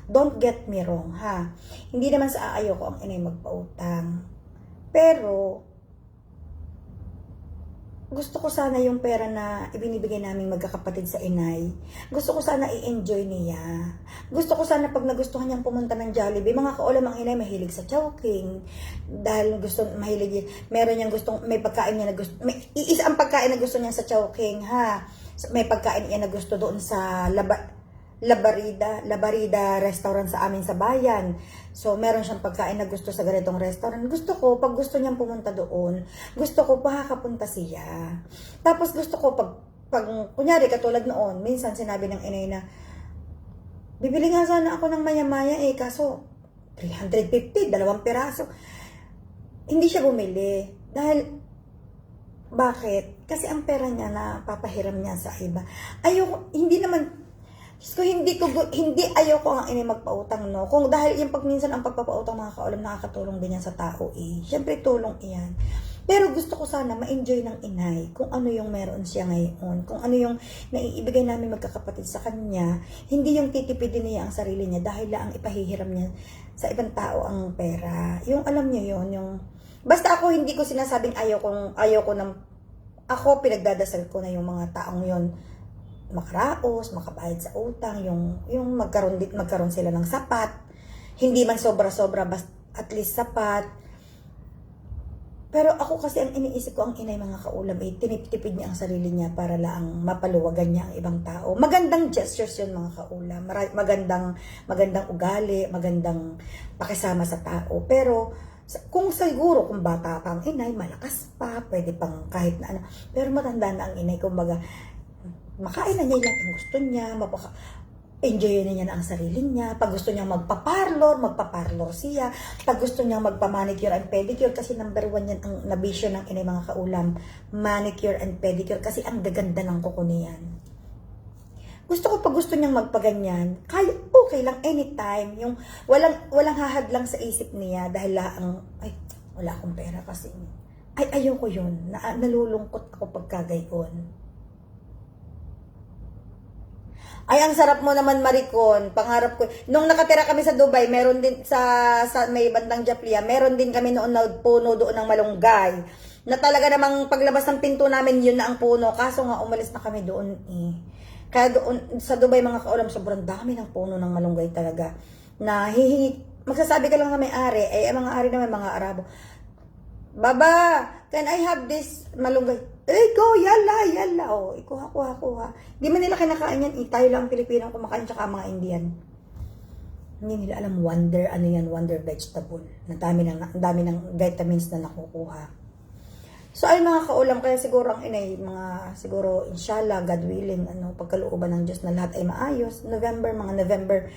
Don't get me wrong, ha? Hindi naman sa ayaw ko ang inay magpautang. Pero, gusto ko sana yung pera na ibinibigay naming magkakapatid sa inay. Gusto ko sana i-enjoy niya. Gusto ko sana pag nagustuhan niyang pumunta ng Jollibee, mga kaulam ang inay mahilig sa Chowking. Dahil mahilig, meron niyang gustong, may pagkain niya na gusto, iisa ang pagkain na gusto niya sa Chowking, ha. May pagkain niya na gusto doon sa Labarida restaurant sa amin sa bayan. So, meron siyang pagkain na gusto sa ganitong restaurant. Gusto ko, pag gusto niyang pumunta doon, gusto ko makakapunta siya. Tapos gusto ko, pag kunyari, katulad noon, minsan sinabi ng inay na, bibili nga sana ako ng maya-maya kaso, 350, 2 piraso. Hindi siya bumili. Dahil, bakit? Kasi ang pera niya na papahiram niya sa iba. Ayoko, hindi naman, so, hindi ayoko ang inay magpautang, no? Kung dahil yung pag minsan ang pagpapautang mga kaulam, nakakatulong din yan sa tao, Siyempre, tulong iyan. Pero gusto ko sana ma-enjoy ng inay kung ano yung meron siya ngayon. Kung ano yung naiibigay namin magkakapatid sa kanya. Hindi yung titipidin niya ang sarili niya dahil lang ang ipahihiram niya sa ibang tao ang pera. Yung alam niyo yun, yung... Basta ako, hindi ko sinasabing ayaw ko ng ako, pinagdadasal ko na yung mga taong yon makaraos, makabayad sa utang, yung magkaroon sila ng sapat. Hindi man sobra-sobra, at least sapat. Pero ako kasi ang iniisip ko, ang inay mga kaulam, tiniptipid niya ang sarili niya para lang mapaluwagan niya ang ibang tao. Magandang gestures yun mga kaulam. Magandang ugali, magandang pakisama sa tao. Pero kung siguro, kung bata pa ang inay, malakas pa, pwede pang kahit na ano. Pero matanda na ang inay, kumbaga, makain na niya lang ang gusto niya, enjoy na niya na ang sarili niya. Pag gusto niya magpa-parlor siya. Pag gusto niya magpa-manicure and pedicure, kasi number 1 yan ang nabisyo ng inay mga kaulam, manicure and pedicure, kasi ang gaganda ng kuko niyan. Gusto ko pag gusto niyang magpaganyan, kaya okay lang anytime, yung walang hahadlang sa isip niya dahil wala akong pera kasi. Ayoko yun, nalulungkot ako pagkagayon. Ay, ang sarap mo naman, Maricon. Pangarap ko. Nung nakatira kami sa Dubai, meron din sa may bandang Japlia, meron din kami noon na puno doon ng malunggay. Na talaga namang paglabas ng pinto namin, yun na ang puno. Kaso nga, umalis na kami doon eh. Kaya doon, sa Dubai mga kaulam, sobrang dami ng puno ng malunggay talaga. Na hihingi, magsasabi ka lang sa may-ari, ang mga ari naman, mga Arabo, Baba, can I have this malunggay? Go, yala. Oh, kuha. Di man nila kinakain yan. Tayo lang Pilipino kumakain, tsaka mga Indian. Hindi nila alam wonder vegetable. Ang dami ng vitamins na nakukuha. So ay mga kaulam, kaya siguro ang inay, siguro inshallah, God willing, pagkalooban ng Diyos na lahat ay maayos. Mga November,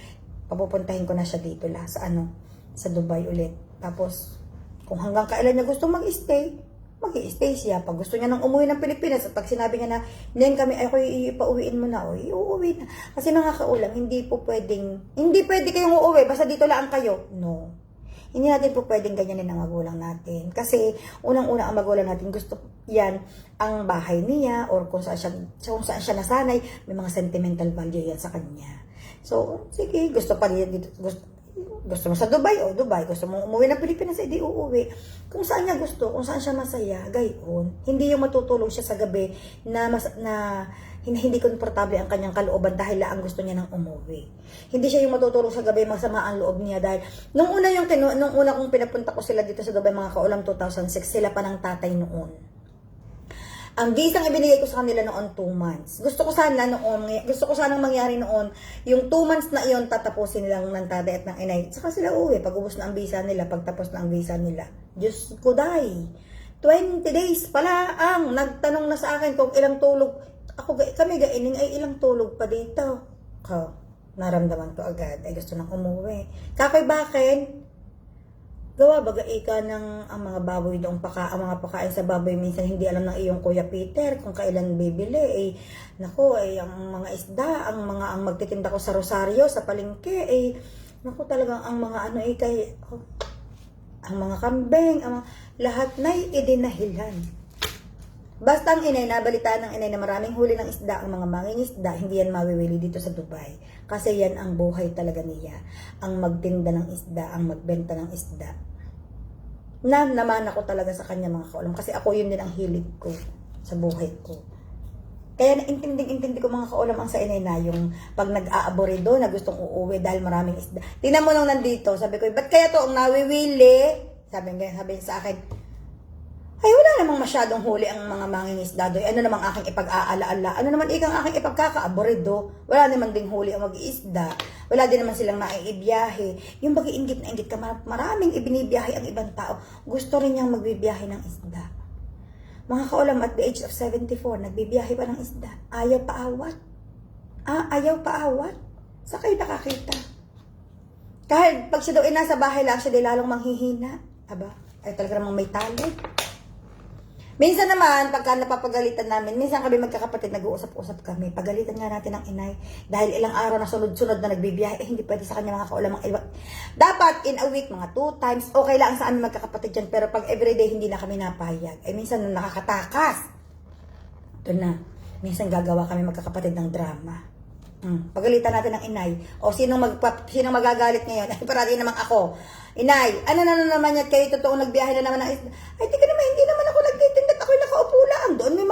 papupuntahin ko na siya dito sa Dubai ulit. Tapos, kung hanggang kailan niya gusto mag-stay siya. Pag gusto niya nang umuwi ng Pilipinas, at pag sinabi niya na, Nen, kami ay ipauwiin mo na, uuwi na. Kasi mga kaulam, hindi pwede kayong uuwi, basta dito lang kayo. No. Hindi natin po pwedeng ganyanin ang magulang natin. Kasi, unang-una ang magulang natin, gusto yan, ang bahay niya, or kung saan siya nasanay, may mga sentimental value yan sa kanya. So, sige, gusto pa niya dito, gusto mo sa Dubai, Dubai. Gusto mo umuwi ng Pilipinas, di uuwi. Kung saan niya gusto, kung saan siya masaya, gayon. Hindi yung matutulog siya sa gabi na hindi komportable ang kanyang kalooban dahil lang gusto niya nang umuwi. Hindi siya yung matutulog sa gabi, masama ang loob niya dahil nung una kong pinapunta ko sila dito sa Dubai mga kaulam 2006, sila pa ng tatay noon. Ang visang ibinigay ko sa kanila noon 2 months. Gusto ko sanang mangyari noon, yung 2 months na iyon tatapusin nilang ng tatay at ng inay. Saka sila uwi, pag ubos na ang visa nila, pagtapos na ang visa nila. Diyos ko day, 20 days pala ang nagtanong na sa akin kung ilang tulog. Kami gaining ay ilang tulog pa dito. Naramdaman ko agad, ay gusto nang umuwi. Kakoy bakin? Gawa baga ika ng ang mga baboy doon ang mga pakain sa baboy minsan hindi alam ng iyong Kuya Peter kung kailan bibili ang mga isda ang magtitinda ko sa Rosario sa palengke talagang ang mga ang mga kambing lahat na idinahilan. Basta ang inay, nabalitaan ng inay na maraming huli ng isda, ang mga mangingisda, hindi yan mawiwili dito sa Dubai. Kasi yan ang buhay talaga niya. Ang magtinda ng isda, ang magbenta ng isda. Naman ako talaga sa kanya mga kaulam. Kasi ako yun din ang hilig ko sa buhay ko. Kaya naintindi ko mga kaulam ang sa inay na yung pag nag-aaborido na gustong uuwi dahil maraming isda. Tingnan mo nung nandito, sabi ko, ba't kaya to ang nawiwili? Sabi sa akin, ay wala namang masyadong huli ang mga mangingisda doon. Ano namang aking ipag-aalaala? Ano naman ikang aking ipagkakaaborido? Wala naman ding huli ang mag-iisda. Wala din naman silang naiibiyahe. Yung bagi-inggit na inggit ka, maraming ibinibiyahe ang ibang tao. Gusto rin niyang magbibiyahe ng isda. Mga kaulam, at the age of 74, nagbibiyahe pa ng isda. Ayaw paawat. Ayaw paawat. Sa kayo nakakita. Kahit pag siya daw nasa bahay lang, siya di lalong manghihina. Ay talaga namang may talent. Minsan naman, pagka napapagalitan namin, minsan kami magkakapatid, nag-uusap-usap kami. Pagalitan nga natin ng inay, dahil ilang araw na sunod-sunod na nagbibiyahe, hindi pwede sa kanya mga kaulamang iba. Dapat, in a week, mga 2 times, okay lang sa amin magkakapatid dyan, pero pag everyday, hindi na kami napayag. Minsan nakakatakas. Ito na. Minsan gagawa kami magkakapatid ng drama. Pagalitan natin ng inay. O, sinong magagalit ngayon? Ay, parati naman ako. Inay, ano na naman yan? Kayo totoo nagbiyahe na naman ng isda. Ay, tika naman, hindi naman ako nagtitinda. Ako'y nakaupo lang. Doon may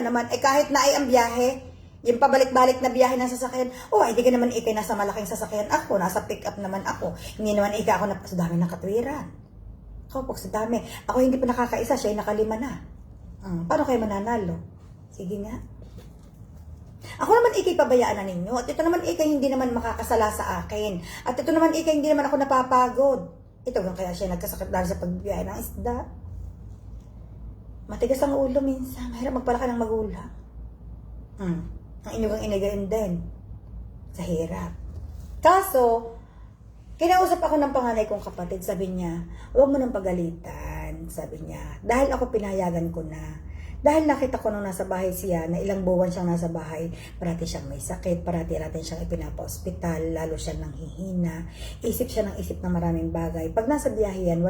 naman, kahit na ay ang biyahe, yung pabalik-balik na biyahe ng sasakyan, hindi ka naman ikay nasa malaking sasakyan ako, nasa pick-up naman ako, hindi naman ika ako sa dami ng katwiran. Kapag sa dami, ako hindi pa nakakaisa, siya ay nakalima na. Paano kayo mananalo? Sige nga. Ako naman ikay pabayaan na ninyo, at ito naman ikay hindi naman makakasala sa akin, at ito naman ikay hindi naman ako napapagod. Ito lang kaya siya nagkasakit dahil sa pagbiyahe ng isda. Matigas ang ulo minsan. Mahirap magpalaki ng magulang. Ang inyong inigayin din. Sa hirap. Kaso, kinausap ako ng panganay kong kapatid. Sabi niya, huwag mo nang pagalitan. Sabi niya, dahil ako pinayagan ko na. Dahil nakita ko nung nasa bahay siya, na ilang buwan siyang nasa bahay, parati siyang may sakit, parati natin siyang ipinapa-hospital, lalo siya nang hihina, isip siya ng isip ng maraming bagay. Pag nasa biyahe yan,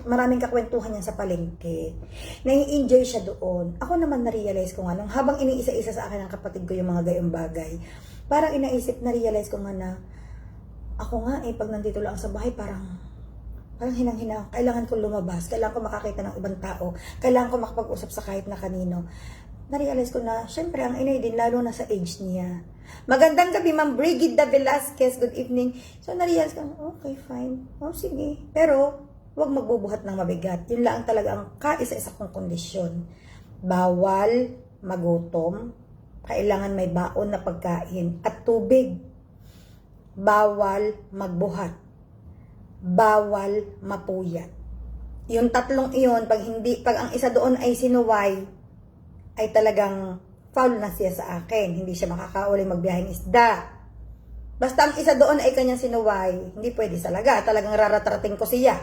maraming kakwentuhan yan sa palengke. Nai-enjoy siya doon. Ako naman na-realize ko nga, nung habang iniisa-isa sa akin ng kapatid ko yung mga gayong bagay, parang na-realize ko nga na, ako nga pag nandito lang sa bahay, parang hinang-hina, kailangan ko lumabas, kailangan ko makakita ng ibang tao, kailangan ko makapag-usap sa kahit na kanino. Na-realize ko na, syempre, ang inay din, lalo na sa age niya. Magandang gabi, Ma'am Brigida Velasquez, good evening. So, na-realize ko, okay, fine. Sige. Pero, huwag magbubuhat ng mabigat. Yun lang talaga ang kaisa-isa kong kondisyon. Bawal magutom, kailangan may baon na pagkain, at tubig. Bawal magbuhat. Bawal mapuyat. Yung tatlong iyon, pag ang isa doon ay sinuway, ay talagang foul na siya sa akin. Hindi siya makakauli magbiyaheng isda. Basta ang isa doon ay kanyang sinuway, hindi pwede talaga. Talagang raratrating ko siya.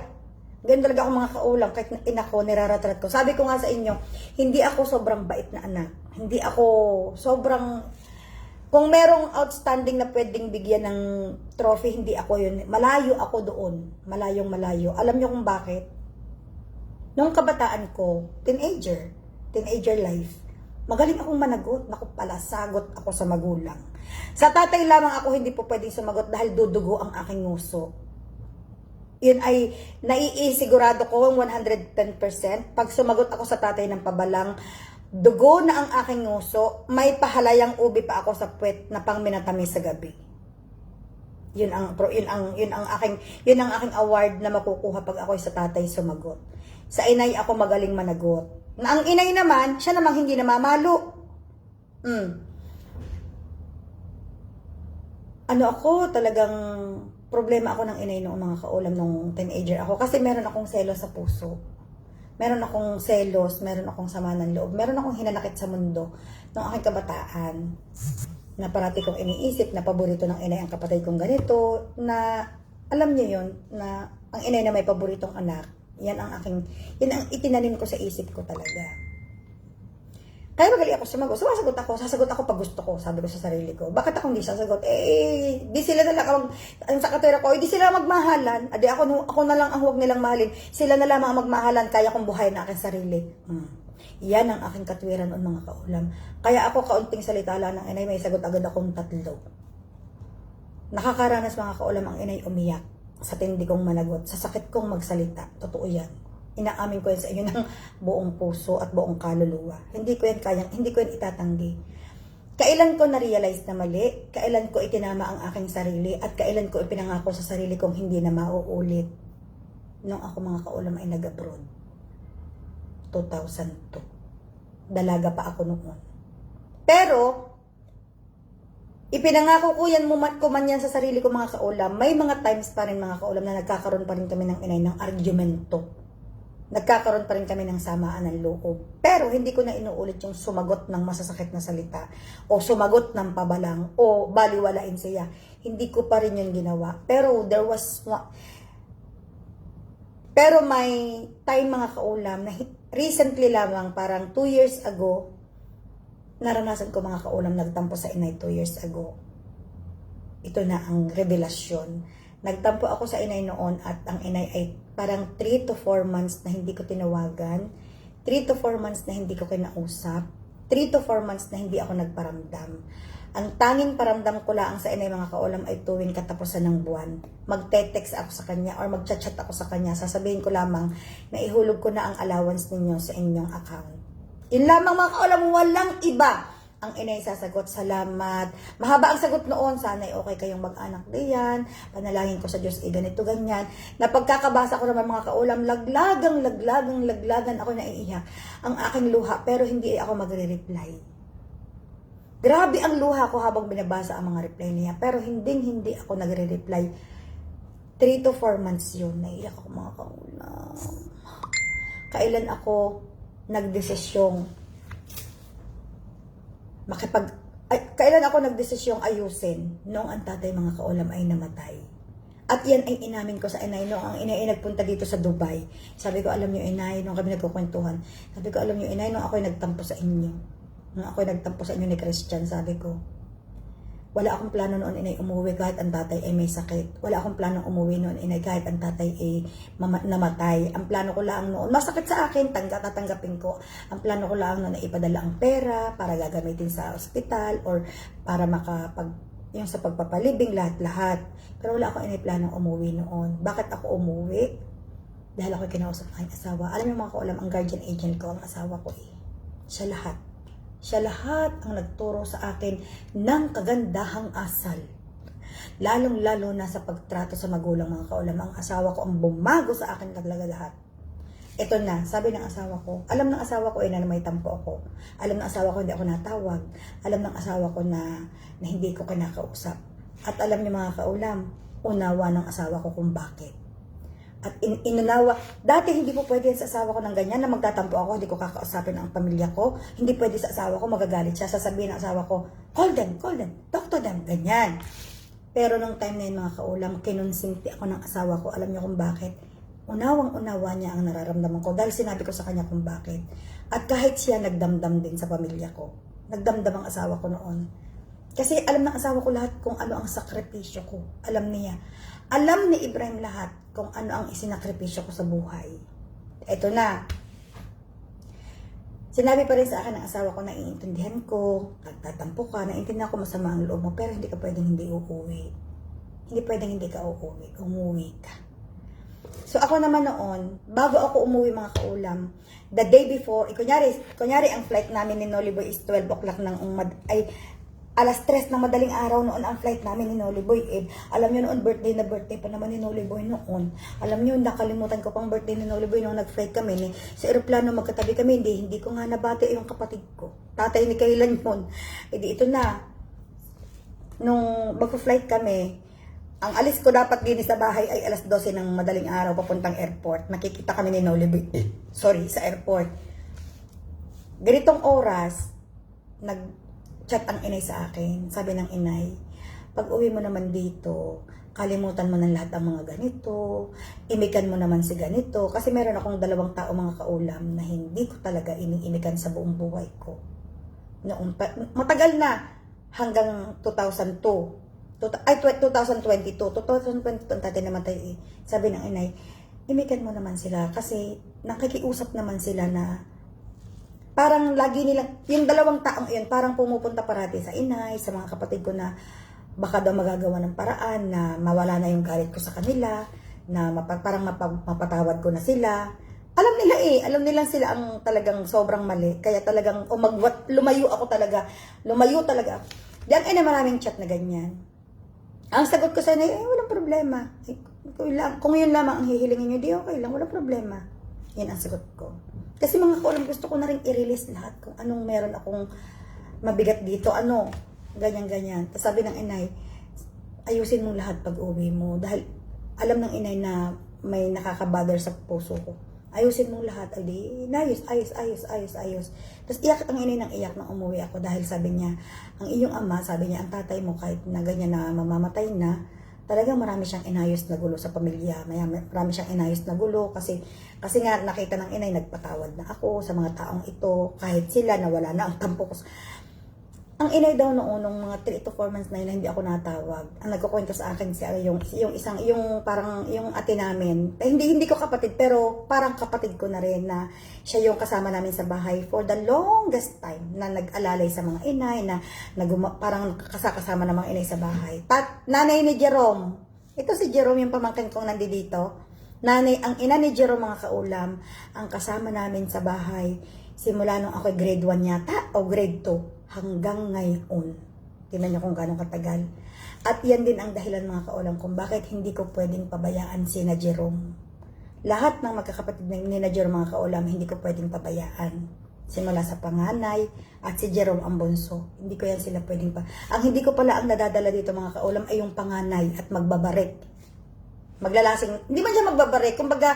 Ganun talaga ako mga kaulang, kahit na ina ko, niraratrat ko. Sabi ko nga sa inyo, hindi ako sobrang bait na anak. Hindi ako sobrang... Kung merong outstanding na pwedeng bigyan ng trophy, hindi ako yun. Malayo ako doon. Malayong malayo. Alam niyo kung bakit? Noong kabataan ko, teenager life, magaling akong managot. Naku pala, sagot ako sa magulang. Sa tatay lamang ako hindi po pwedeng sumagot dahil dudugo ang aking nguso. Yun ay naiisigurado ko 110%. Pag sumagot ako sa tatay ng pabalang, dugo na ang aking nguso, may pahalayang ubi pa ako sa puwet na pang minatamis sa gabi. Yun ang aking award na makukuha pag ako'y sa tatay sumagot. Sa inay ako magaling managot. Na ang inay naman, siya namang hindi namamalo. Ako, talagang problema ako ng inay noong mga kaulam nung teenager ako. Kasi meron akong selos sa puso. Meron akong selos, meron akong sama ng loob, meron akong hinanakit sa mundo ng aking kabataan. Na parati kong iniisip na paborito ng inay ang kapatid kong ganito, na alam niyo yun, na ang inay na may paboritong anak, yan ang itinanim ko sa isip ko talaga. Kaya magaling ako sumagot. Sasagot ako pag gusto ko, sabi ko sa sarili ko. Bakit ako hindi sasagot? Di sila na lang, ang sakatera ko, di sila magmahalan. Ako na lang ang huwag nilang mahalin. Sila na lamang ang magmahalan, kaya kong buhayin na aking sarili. Yan ang aking katwiran noon mga kaulam. Kaya ako kaunting salita lang ng inay, may sagot agad akong 3. Nakakaranas mga kaulam ang inay umiyak sa tindi kong managot, sa sakit kong magsalita. Totoo yan. Inaamin ko yan sa inyo ng buong puso at buong kaluluwa. Hindi ko yan itatanggi. Kailan ko na-realize na mali, kailan ko itinama ang aking sarili, at kailan ko ipinangako sa sarili kong hindi na mauulit. Nung ako mga kaulam ay nag-abroad. 2002. Dalaga pa ako noon. Pero, ipinangako ko man yan sa sarili ko mga kaulam, may mga times pa rin mga kaulam na nagkakaroon pa rin kami ng inay ng argumento. Nagkakaroon pa rin kami ng samaan ng loob. Pero hindi ko na inuulit yung sumagot ng masasakit na salita, o sumagot ng pabalang, o baliwalain siya. Hindi ko pa rin yun ginawa. Pero may time mga kaulam na recently lamang, parang 2 years ago, naranasan ko mga kaulam, nagtampo sa inay 2 years ago. Ito na ang revelasyon. Nagtampo ako sa inay noon, at ang inay ay parang 3 to 4 months na hindi ko tinawagan, 3 to 4 months na hindi ko kinausap, 3 to 4 months na hindi ako nagparamdam. Ang tanging paramdam ko lang sa inay mga kaulam ay tuwing katapusan ng buwan. Magte-text ako sa kanya or magchat-chat ako sa kanya, sasabihin ko lamang na ihulog ko na ang allowance ninyo sa inyong account. Yun lamang mga kaulam, walang iba. Ang inay sasagot, salamat. Mahaba ang sagot noon, sana'y okay kayong mag-anak diyan. Panalangin ko sa Diyos, ganito, ganyan. Napagkakabasa ko naman mga kaulam, laglagan ako naiiyak. Ang aking luha, pero hindi ako magre-reply. Grabe ang luha ko habang binabasa ang mga reply niya, pero hindi ako nagre-reply. 3 to 4 months yun, naiiyak ako mga kaulam. Kailan ako nagdesisyong kailan ako nagdesisyong ayusin noong ang tatay mga kaulam ay namatay. At yan ay inamin ko sa inay noong ang inay ay nagpunta dito sa Dubai. Sabi ko, alam niyo inay, noong kami nagkukwentuhan, sabi ko, alam niyo inay, noong ako'y nagtampo sa inyo. Noong ako'y nagtampo sa inyo ni Christian, sabi ko, wala akong plano noon inay umuwi kahit ang tatay ay may sakit. Wala akong plano umuwi noon inay kahit ang tatay ay namatay. Ang plano ko lang noon, masakit sa akin, tatanggapin ko. Ang plano ko lang noon ay ipadala ang pera para gagamitin sa ospital or para yung sa pagpapalibing, lahat-lahat. Pero wala akong inay planong umuwi noon. Bakit ako umuwi? Dahil ako kinausap ng aking asawa. Alam niyo mga kaulam, ang guardian agent ko, ang asawa ko Siya lahat. Siya lahat ang nagturo sa akin ng kagandahang asal. Lalong-lalo na sa pagtrato sa magulang mga kaulam. Ang asawa ko ang bumago sa akin talaga lahat. Ito na, sabi ng asawa ko, alam ng asawa ko na may tampo ako. Alam ng asawa ko hindi ako natawag. Alam ng asawa ko na hindi ko kinakausap. At alam niyo mga kaulam, unawa ng asawa ko kung bakit. At inunawa, dati hindi po pwede sa asawa ko ng ganyan na magtatampo ako, hindi ko kakausapin ang pamilya ko, hindi pwede sa asawa ko, magagalit siya, sasabihin ng asawa ko, call them, talk to them, ganyan. Pero nung time na yun mga kaulam, kinonsinti ako ng asawa ko, alam niyo kung bakit? Unawang-unawa niya ang nararamdaman ko dahil sinabi ko sa kanya kung bakit. At kahit siya nagdamdam din sa pamilya ko, nagdamdam ang asawa ko noon. Kasi alam ng asawa ko lahat kung ano ang sakripisyo ko, alam niya. Alam ni Ibrahim lahat kung ano ang isinakripisyo ko sa buhay. Ito na. Sinabi pa rin sa akin ng asawa ko, naiintindihan ko, nagtatampo ka, naiintindihan ko masama ang loob mo, pero hindi ka pwedeng hindi uuwi. Hindi pwedeng hindi ka uuwi. Umuwi ka. So ako naman noon, bago ako umuwi mga kaulam, the day before, kunyari ang flight namin ni Nolly Boy is 12 o'clock alas 3 ng madaling araw noon ang flight namin ni Nolly Boy. Alam niyo noon, birthday pa naman ni Nolly Boy noon. Alam niyo, nakalimutan ko pang birthday ni Nolly Boy noong nag-flight kami. Sa aeroplano magkatabi kami, hindi ko nga nabati yung kapatid ko. Tatay ni Kailan yun. Ito na. Nung mag-flight kami, ang alis ko dapat din sa bahay ay alas 12 ng madaling araw papuntang airport. Nakikita kami ni Nolly Boy. Sa airport. Ganitong oras, chat ang inay sa akin. Sabi ng inay, pag uwi mo naman dito, kalimutan mo ng lahat ang mga ganito, imikan mo naman si ganito. Kasi meron akong 2 tao mga kaulam na hindi ko talaga iniimikan sa buong buhay ko. Noong, matagal na, hanggang 2022. 2022 ang tatay namatay Sabi ng inay, imikan mo naman sila kasi nakikiusap naman sila na parang lagi nilang, yung 2 taong yun, parang pumupunta parati sa inay, sa mga kapatid ko na baka daw magagawa ng paraan na mawala na yung galit ko sa kanila, na parang mapatawad ko na sila. Alam nilang sila ang talagang sobrang mali, kaya talagang lumayo talaga. Diyan ay na maraming chat na ganyan. Ang sagot ko sa inay, walang problema. Kung yun lamang ang hihilingin nyo, di okay lang, walang problema. Yan ang sagot ko. Kasi mga kaulam, gusto ko na rin i-release lahat kung anong meron akong mabigat dito, ganyan. Tapos sabi ng inay, ayusin mo lahat pag uwi mo. Dahil alam ng inay na may nakakabother sa puso ko. Ayusin mo lahat. Ay di, ayos. Tapos iyak ang inay ng iyak nang umuwi ako dahil sabi niya, ang iyong ama, sabi niya, ang tatay mo kahit na ganyan na mamamatay na, talagang marami siyang inayos na gulo sa pamilya. Marami siyang inayos na gulo kasi nga nakita ng inay, nagpatawad na ako sa mga taong ito. Kahit sila nawala na ang tampo ko. Ang inay daw noon, nung mga 3 to 4 months na yun, hindi ako natawag. Ang nagkukwento sa akin siya, yung ate namin. Hindi ko kapatid, pero parang kapatid ko na rin na siya yung kasama namin sa bahay for the longest time na nag-alalay sa mga inay, na parang kasama ng mga inay sa bahay. Nanay ni Jerome. Ito si Jerome, yung pamangkin kong nandito. Ang ina ni Jerome mga kaulam, ang kasama namin sa bahay. Simula nung ako grade 1 yata o grade 2 hanggang ngayon. Tingnan niyo kung gaano katagal. At yan din ang dahilan mga kaulam kung bakit hindi ko pwedeng pabayaan si na Jerome. Lahat ng magkakapatid ni na Jerome mga kaulam, hindi ko pwedeng pabayaan. Simula sa panganay at si Jerome ang bunso. Hindi ko yan sila pwedeng pa. Ang hindi ko pala ang nadadala dito mga kaulam ay yung panganay at magbabarek. Maglalasing. Hindi man siya magbabarek. Kumbaga,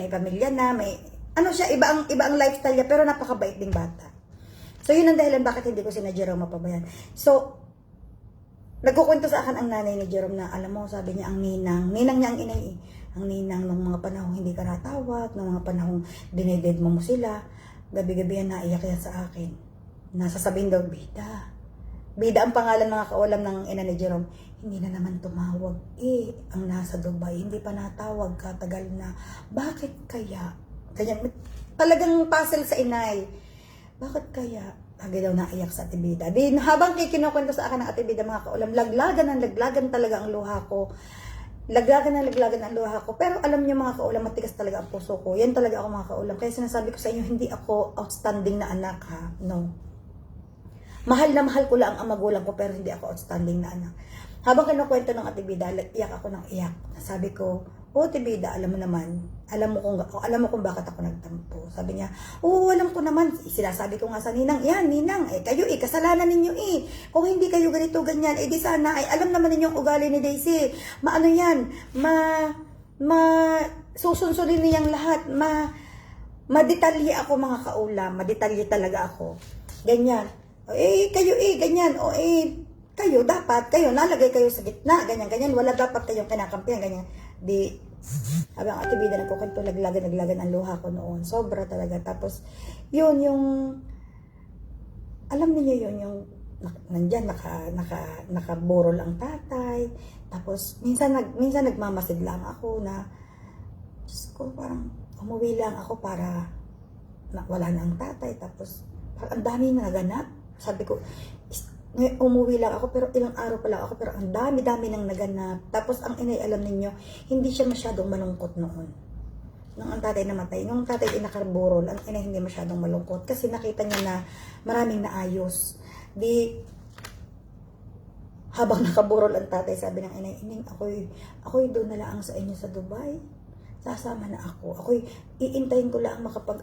may pamilya na, may ano siya, iba ang lifestyle niya, pero napakabait ding bata. So, yun ang dahilan bakit hindi ko si na Jerome mapabayan. So, nagkukwento sa akin ang nanay ni Jerome na, alam mo, sabi niya, ang ninang niya ang inay eh. Ang ninang ng mga panahong hindi ka natawag, ng mga panahong dineded mo sila, gabi-gabi yan naiyak yan sa akin. Nasasabihin daw, Bida. Bida ang pangalan mga kaulam ng ina ni Jerome. Hindi na naman tumawag. Ang nasa Dubai, hindi pa natawag, katagal na. Bakit kaya? Ganyan, talagang puzzle sa inay. Bakit kaya? Lagi daw naiyak sa Ate Bida. Di, habang kinukwento sa akin ng Ate Bida mga kaulam, laglagan talaga ang luha ko. Laglagan ang luha ko. Pero alam niyo mga kaulam, matigas talaga ang puso ko. Yan talaga ako mga kaulam. Kaya sinasabi ko sa inyo, hindi ako outstanding na anak ha. No. Mahal na mahal ko lang ang magulang ko, pero hindi ako outstanding na anak. Habang kinukwento ng Ate Bida, iyak ako ng iyak. Sabi ko, Ate Bida, alam mo naman, alam mo kung bakit ako nagtampo. Sabi niya, alam ko naman. Sinasabi ko nga sa ninang, yan, ninang, kayo kasalanan ninyo Kung hindi kayo ganito, ganyan, di sana, alam naman ninyong ugali ni Daisy. Maano yan, susunsulin niyang lahat, madetalye ako mga kaulam, madetalye talaga ako. Ganyan. Kayo ganyan, kayo dapat, nalagay kayo sa gitna, ganyan, wala dapat kayong kinakampihan, ganyan. Habang Ate Bida nagkukwento, laglagan ang luha ko noon. Sobra talaga. Tapos, yun, yung, alam niyo yun, yung, nandyan, nakaburol ang tatay. Tapos, minsan nagmamasid lang ako na, Diyos ko, parang, umuwi lang ako para, wala na ang tatay. Tapos, parang ang dami naganap. Sabi ko, umuwi lang ako, pero ilang araw pa lang ako, pero ang dami-dami nang naganap. Tapos ang inay, alam ninyo, hindi siya masyadong malungkot noon. Nung ang tatay namatay, nung tatay inakarburol, ang inay hindi masyadong malungkot kasi nakita niya na maraming naayos. Habang nakaburol ang tatay, sabi ng inay, Ining, ako'y doon na lang sa inyo sa Dubai. Sasama na ako. Ako'y iintayin ko lang makapag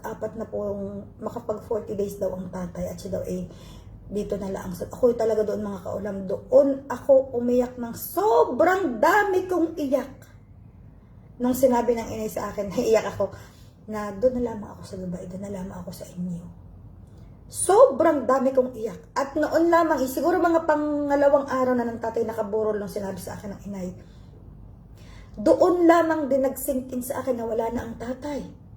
40 days daw ang tatay at siya daw dito na lang. Ako talaga doon mga kaulam. Doon ako umiyak ng sobrang dami kong iyak. Nung sinabi ng inay sa akin, iyak ako, na doon na lamang ako sa Dubai, doon na lamang ako sa inyo. Sobrang dami kong iyak. At noon lamang, siguro mga pangalawang araw na ng tatay nakaburol nung sinabi sa akin ng inay, doon lamang din nagsinkin sa akin na wala na ang tatay.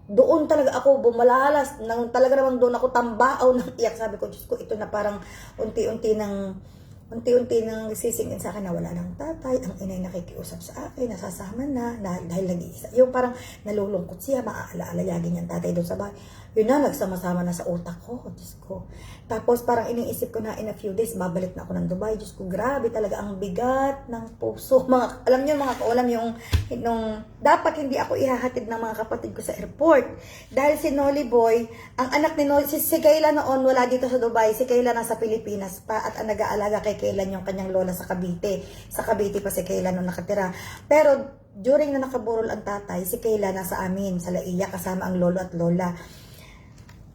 Doon talaga ako bumalalas, talaga namang doon ako tambaaw ng iyak. Sabi ko, Diyos ko, ito na parang unti-unti nang sisingin sa akin na wala ng tatay. Ang inay nakikiusap sa akin, nasasama na dahil nag-iisa. Yung parang nalulungkot siya, maaala-ala yung tatay doon sa bahay. Yun na, nagsama-sama na sa utak ko, Diyos ko. Tapos parang iniisip ko na in a few days, babalik na ako ng Dubai. Diyos ko, grabe talaga ang bigat ng puso. Alam niyo mga kaulam, nung dapat hindi ako ihahatid ng mga kapatid ko sa airport. Dahil si Nolly Boy, ang anak ni Nolly, si Kayla noon wala dito sa Dubai. Si Kayla nasa Pilipinas pa at ang nag-aalaga kay Kayla yung kanyang lola sa Cavite. Sa Cavite pa si Kayla nung nakatira. Pero during na nakaburol ang tatay, si Kayla nasa amin, sa Laiya, kasama ang lolo at lola.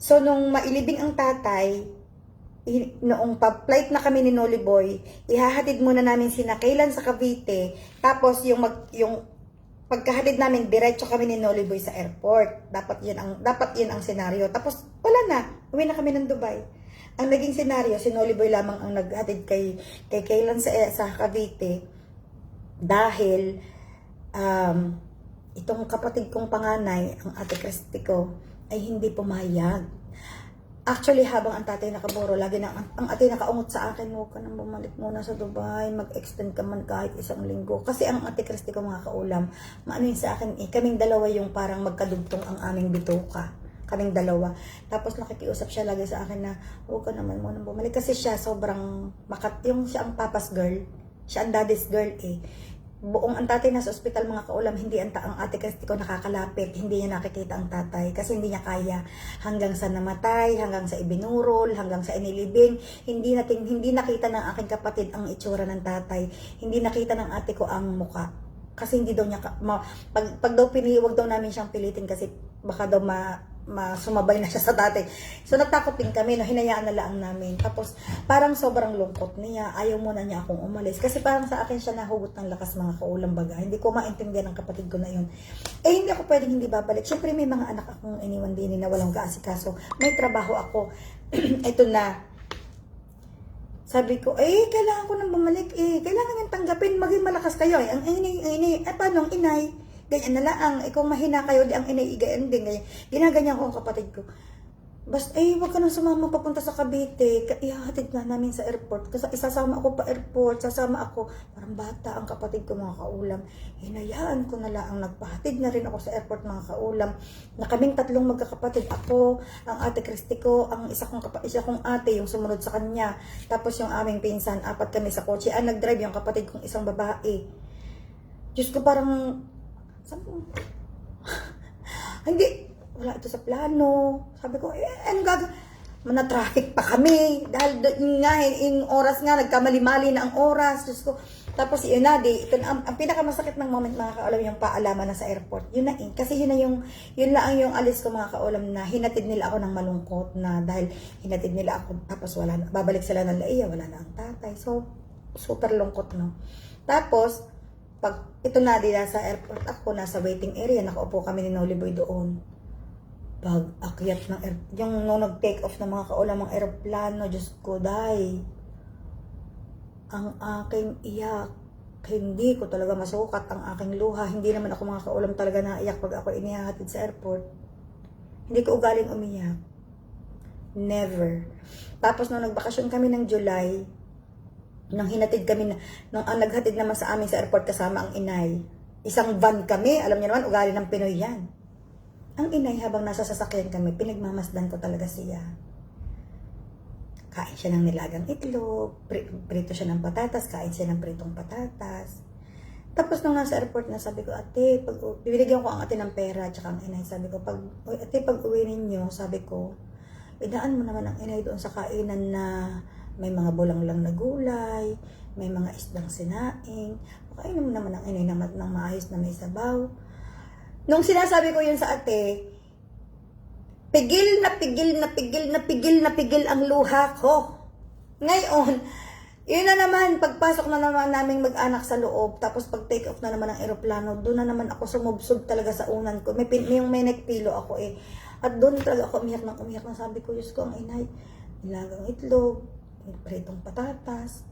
So, nung mailibing ang tatay, noong pa-flight na kami ni Nolly Boy, ihahatid muna namin sina Kaylan sa Cavite, tapos yung pagkahatid namin, diretso kami ni Nolly Boy sa airport. Dapat yun ang senaryo. Tapos, wala na. Uwi na kami ng Dubai. Ang naging senaryo, si Nolly Boy lamang ang naghatid kay Kaylan sa Cavite dahil itong kapatid kong panganay, ang Ate Christy ko, ay hindi pumayag. Actually, habang ang tatay nakaburo, lagi na ang ate nakaungot sa akin, huwag ka nang bumalik muna sa Dubai, mag-extend ka man kahit 1 linggo. Kasi ang Ate Christy ko mga kaulam, maano yun sa akin kaming dalawa yung parang magkadugtong ang aming bituka. Kaming dalawa. Tapos nakikiusap siya lagi sa akin na, huwag ka naman muna bumalik. Kasi siya sobrang siya ang papa's girl. Siya ang daddy's girl buong ang tatay nasa ospital mga kaulam, hindi ang ate kasi ko nakakalapit, hindi niya nakikita ang tatay kasi hindi niya kaya hanggang sa namatay, hanggang sa ibinurol, hanggang sa inilibing, hindi nakita ng aking kapatid ang itsura ng tatay, hindi nakita ng ate ko ang muka. Kasi hindi daw niya, pag daw wag daw namin siyang pilitin kasi baka daw sumabay na siya sa tatay. So nagtakot din kami, no, hinayaan na lang namin. Tapos parang sobrang lungkot niya, ayaw muna niya akong umalis. Kasi parang sa akin siya nahugot ng lakas mga kaulam baga. Hindi ko maintindihan ng kapatid ko na yun. Eh hindi ako pwedeng hindi babalik. Siyempre may mga anak akong iniwan din na walang kaasikaso. May trabaho ako. Ito na. Sabi ko, kailangan ko nang bumalik, kailangan niyang tanggapin, maging malakas kayo, ang inay, paano ang inay, ganyan na lang, kung mahina kayo, di ang inay, ganyan din, ganyan, ginaganyan ko ang kapatid ko, basta, wag ka nang sumama papunta sa Cavite, ihahatid na namin sa airport, kasi isasama ako pa airport, sasama ako, parang bata ang kapatid ko mga kaulam, hinayaan ko na lang, nagpahatid na rin ako sa airport mga kaulam, na kaming tatlong magkakapatid, ako, ang ate Christy ko, ang isa kong ate, yung sumunod sa kanya, tapos yung aming pinsan, 4 kami sa kotse, nag-drive yung kapatid kong isang babae, Diyos ko parang, hindi, wala ito sa plano. Sabi ko, anong Mana-traffic pa kami. Dahil nga, yung oras nga, nagkamali-mali na ang oras. Diyos ko. Tapos yun na, ang pinakamasakit ng moment mga kaulam, yung paalaman na sa airport. Yun na kasi yun lang yung alis ko mga kaulam na hinatid nila ako ng malungkot na dahil hinatid nila ako. Tapos babalik sila ng laiya, wala na ang tatay. So, super lungkot, no? Tapos, pag ito na, di sa airport ako, nasa waiting area, nakaupo kami ni Noliboy doon. Pag akyat ng yung nung nag-take off ng mga kaulamang aeroplano, Diyos ko, day. Ang aking iyak, hindi ko talaga masukat ang aking luha. Hindi naman ako mga kaulam talaga naiyak pag ako inihahatid sa airport. Hindi ko ugaling umiyak. Never. Tapos nung nagbakasyon kami ng July, nung hinatid kami, nung naghatid naman sa amin sa airport kasama ang inay. Isang van kami, alam niyo naman, ugali ng Pinoy yan. Ang inay, habang nasa sasakyan kami, pinagmamasdan ko talaga siya. Kain siya ng nilagang itlog, prito siya ng patatas, kain siya ng pritong patatas. Tapos nung nasa airport na, sabi ko, ate, binigyan ko ang ate ng pera, tsaka ang inay, sabi ko, ate, pag uwi ninyo, sabi ko, idaan mo naman ang inay doon sa kainan na may mga bulang lang na gulay, may mga isdang sinaing, pakainin mo naman ang inay ng maayos na may sabaw. Nung sinasabi ko yun sa ate, pigil ang luha ko. Ngayon, yun na naman, pagpasok na naman naming mag-anak sa loob, tapos pag take off na naman ng aeroplano, doon na naman ako sumubsob talaga sa unan ko. May neckpillow ako At doon talaga ako umiyak na sabi ko, Diyos ko, ang inay, nilagang itlog, pritong patatas.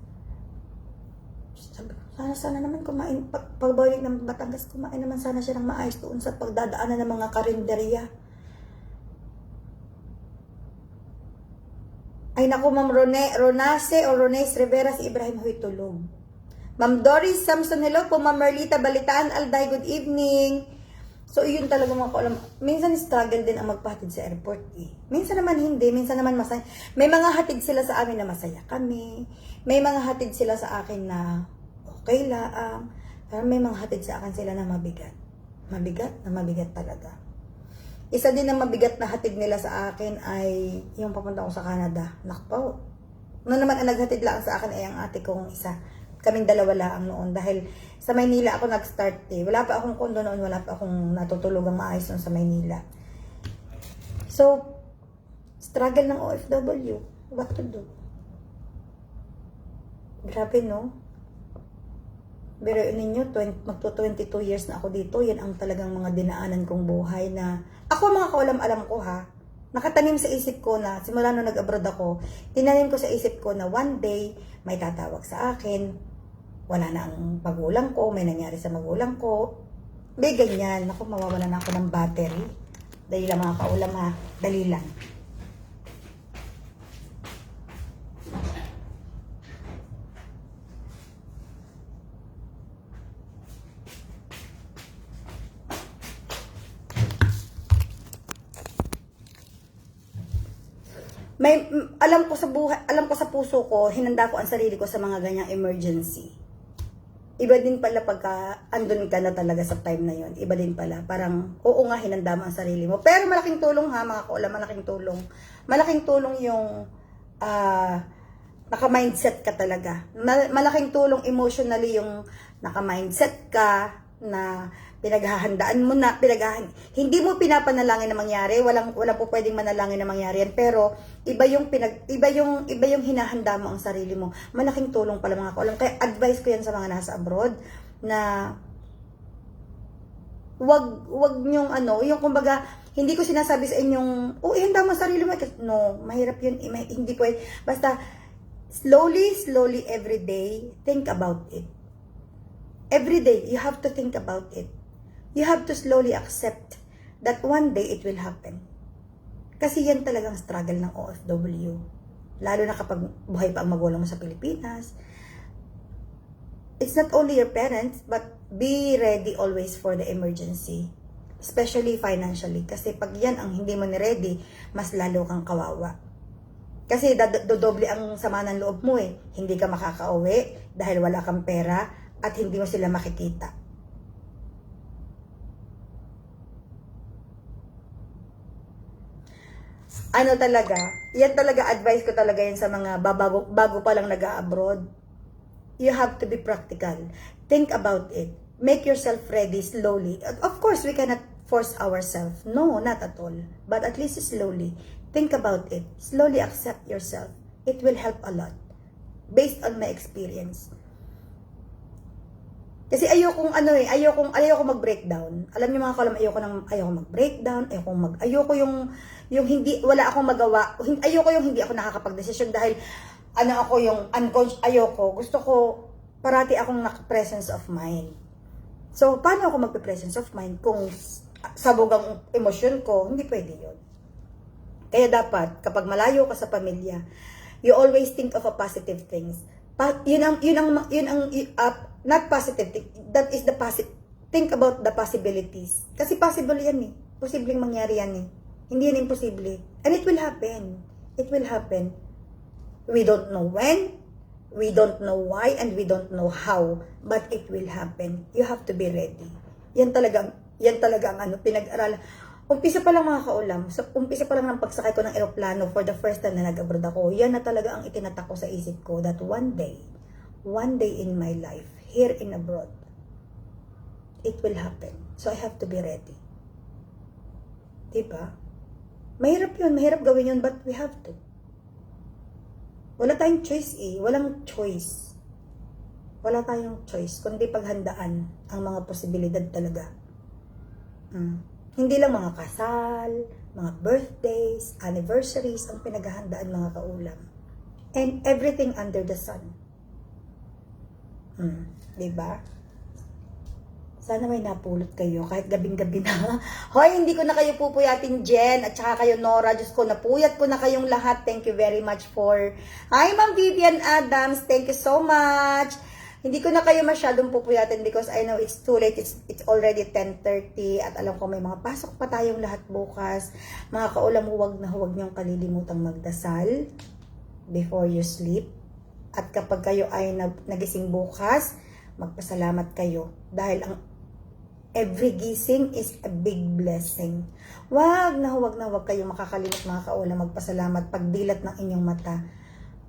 Sabi ko, sana naman kumain, pagbalik ng Batangas, kumain naman sana siya ng maayos doon sa pagdadaanan ng mga karinderya. Ay naku, Ma'am Rones Rivera, si Ibrahim Huy tulog. Ma'am Doris Samson, hello po. Ma'am Merlita Balitaan Alday, good evening. So, yun talaga mga kaulam. Minsan struggle din ang magpahatid sa airport Minsan naman hindi, minsan naman masaya. May mga hatid sila sa amin na masaya kami. May mga hatid sila sa akin na okay lang. Pero may mga hatid sa akin sila na mabigat. Mabigat talaga. Isa din na mabigat na hatid nila sa akin ay yung papunta ko sa Canada. Nakpo. Noon naman ang naghatid lang sa akin ay ang ate kong isa. Kaming dalawa lang noon dahil sa Maynila ako nag-start Wala pa akong kondo noon, wala pa akong natutulugang maayos noon sa Maynila. So, struggle ng OFW. What to do? Grabe, no? Pero ninyo, magto-22 years na ako dito. Yan ang talagang mga dinaanan kong buhay na ako mga kaulam alam ko nakatanim sa isip ko na simula nung nag-abroad ako, tinanim ko sa isip ko na one day may tatawag sa akin. Wala na ang magulang ko, may nangyari sa magulang ko. May ganyan. Naku, mawawala na ako ng battery. Dali lang mga kaulam dali lang. Alam ko sa puso ko, hinanda ko ang sarili ko sa mga ganyang emergency. iba din pala pagka andun ka na talaga sa time na yon. Iba din pala. Parang, oo nga, hinanda mo ang sarili mo. Pero malaking tulong ha, mga kaulam, malaking tulong. Malaking tulong yung naka-mindset ka talaga. Malaking tulong emotionally yung naka-mindset ka na pinaghahandaan mo na, hindi mo pinapanalangin na mangyari, walang po pwedeng manalangin na mangyari yan, pero iba yung hinahanda mo ang sarili mo. Malaking tulong pala mga kaulam. Kaya advice ko yan sa mga nasa abroad na wag nyong yung kumbaga, hindi ko sinasabi sa inyong, ihanda mo ang sarili mo. No, mahirap yun, hindi pwede. Basta, slowly, every day, think about it. Every day, you have to think about it. You have to slowly accept that one day it will happen. Kasi yan talagang struggle ng OFW. Lalo na kapag buhay pa ang magulang mo sa Pilipinas. It's not only your parents, but be ready always for the emergency. Especially financially. Kasi pag yan ang hindi mo ni-ready, mas lalo kang kawawa. Kasi dodoble ang sama ng loob mo eh. Hindi ka makakauwi dahil wala kang pera at hindi mo sila makikita. Talaga, yan talaga advice ko talaga yan sa mga bago pa lang nag-abroad. You have to be practical. Think about it. Make yourself ready slowly. Of course, we cannot force ourselves. No, not at all. But at least slowly. Think about it. Slowly accept yourself. It will help a lot. Based on my experience. Kasi ayokong mag-breakdown. Alam niyo mga kaulam, ayoko mag-breakdown, ayoko yung hindi, wala akong magawa. Ayoko yung hindi ako nakakapag-desisyon dahil ako yung unconscious, gusto ko, parati akong presence of mind. So, paano ako magpe-presence of mind kung sabog ang emosyon ko? Hindi pwede yun. Kaya dapat, kapag malayo ka sa pamilya, you always think of a positive things. Not positive, that is the positive. Think about the possibilities. Kasi possible yan eh. Posibleng mangyari yan eh. Hindi yan imposible. And it will happen. It will happen. We don't know when, we don't know why, and we don't know how, but it will happen. You have to be ready. Yan talaga ang pinag-aralan. Umpisa pa lang mga kaulam, umpisa pa lang ng pagsakay ko ng eroplano for the first time na nag-abroad ako, yan na talaga ang itinatak ko sa isip ko that one day in my life, here in abroad, it will happen. So I have to be ready. Diba? Mahirap yun, mahirap gawin yun, but we have to. Wala tayong choice eh, walang choice. Wala tayong choice, kundi paghandaan ang mga posibilidad talaga. Hindi lang mga kasal, mga birthdays, anniversaries ang pinaghahandaan mga kaulam. And everything under the sun. Diba? Sana may napulot kayo kahit gabing-gabi na. Hoy, hindi ko na kayo pupuyatin, Jen, at saka kayo, Nora. Diyos ko, napuyat ko na kayong lahat. Thank you very much for... Hi, Ma'am Vivian Adams. Thank you so much. Hindi ko na kayo masyadong pupuyatin because I know it's too late. It's already 10:30 at alam ko may mga pasok pa tayong lahat bukas. Mga kaulam, huwag niyong kalilimutang magdasal before you sleep. At kapag kayo ay nagising bukas, magpasalamat kayo. Dahil ang every gising is a big blessing. Huwag kayo makakalimot mga kaulam magpasalamat pagdilat ng inyong mata.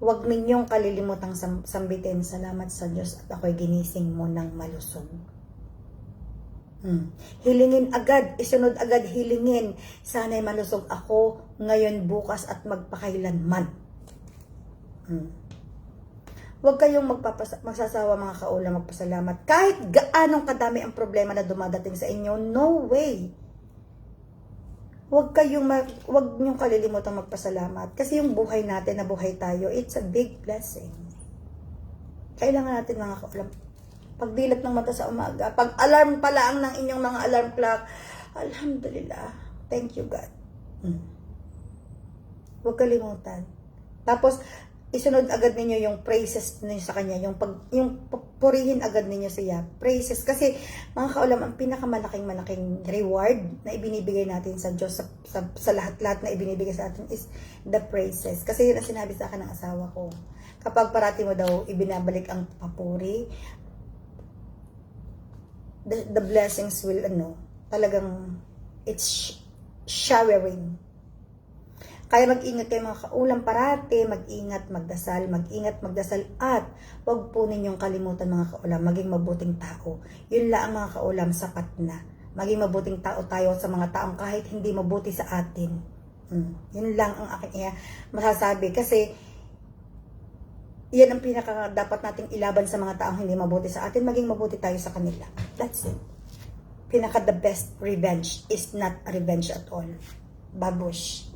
Huwag ninyong kalilimutang sambitin, salamat sa Diyos at ako'y ginising mo ng malusog. Hilingin agad, isunod agad hilingin. Sana'y malusog ako ngayon, bukas at magpakailanman. Huwag kayong magsasawa mga kaulam magpasalamat. Kahit gaanong kadami ang problema na dumadating sa inyo, no way. Huwag niyong kalilimutang magpasalamat. Kasi yung buhay natin na buhay tayo, it's a big blessing. Kailangan natin mga kaulam. Pagdilat ng mata sa umaga, pag alarm pala ang ng inyong mga alarm clock, alhamdulillah, thank you God. Huwag kalimutan. Tapos, isunod agad ninyo yung praises ninyo sa Kanya, yung purihin agad ninyo siya, praises. Kasi, mga kaulam, ang pinakamalaking reward na ibinibigay natin sa Diyos, sa lahat-lahat na ibinibigay sa atin is the praises. Kasi yun ang sinabi sa akin ng asawa ko. Kapag parati mo daw ibinabalik ang papuri, the blessings will, talagang, it's showering. Kaya mag-ingat kayo mga kaulam parati, mag-ingat, magdasal, at huwag po ninyong kalimutan mga kaulam, maging mabuting tao. Yun lang mga kaulam, sapat na. Maging mabuting tao tayo sa mga taong kahit hindi mabuti sa atin. Yun lang ang aking masasabi. Kasi, yan ang pinaka dapat nating ilaban sa mga taong hindi mabuti sa atin, maging mabuti tayo sa kanila. That's it. Pinaka the best revenge is not a revenge at all. Babush.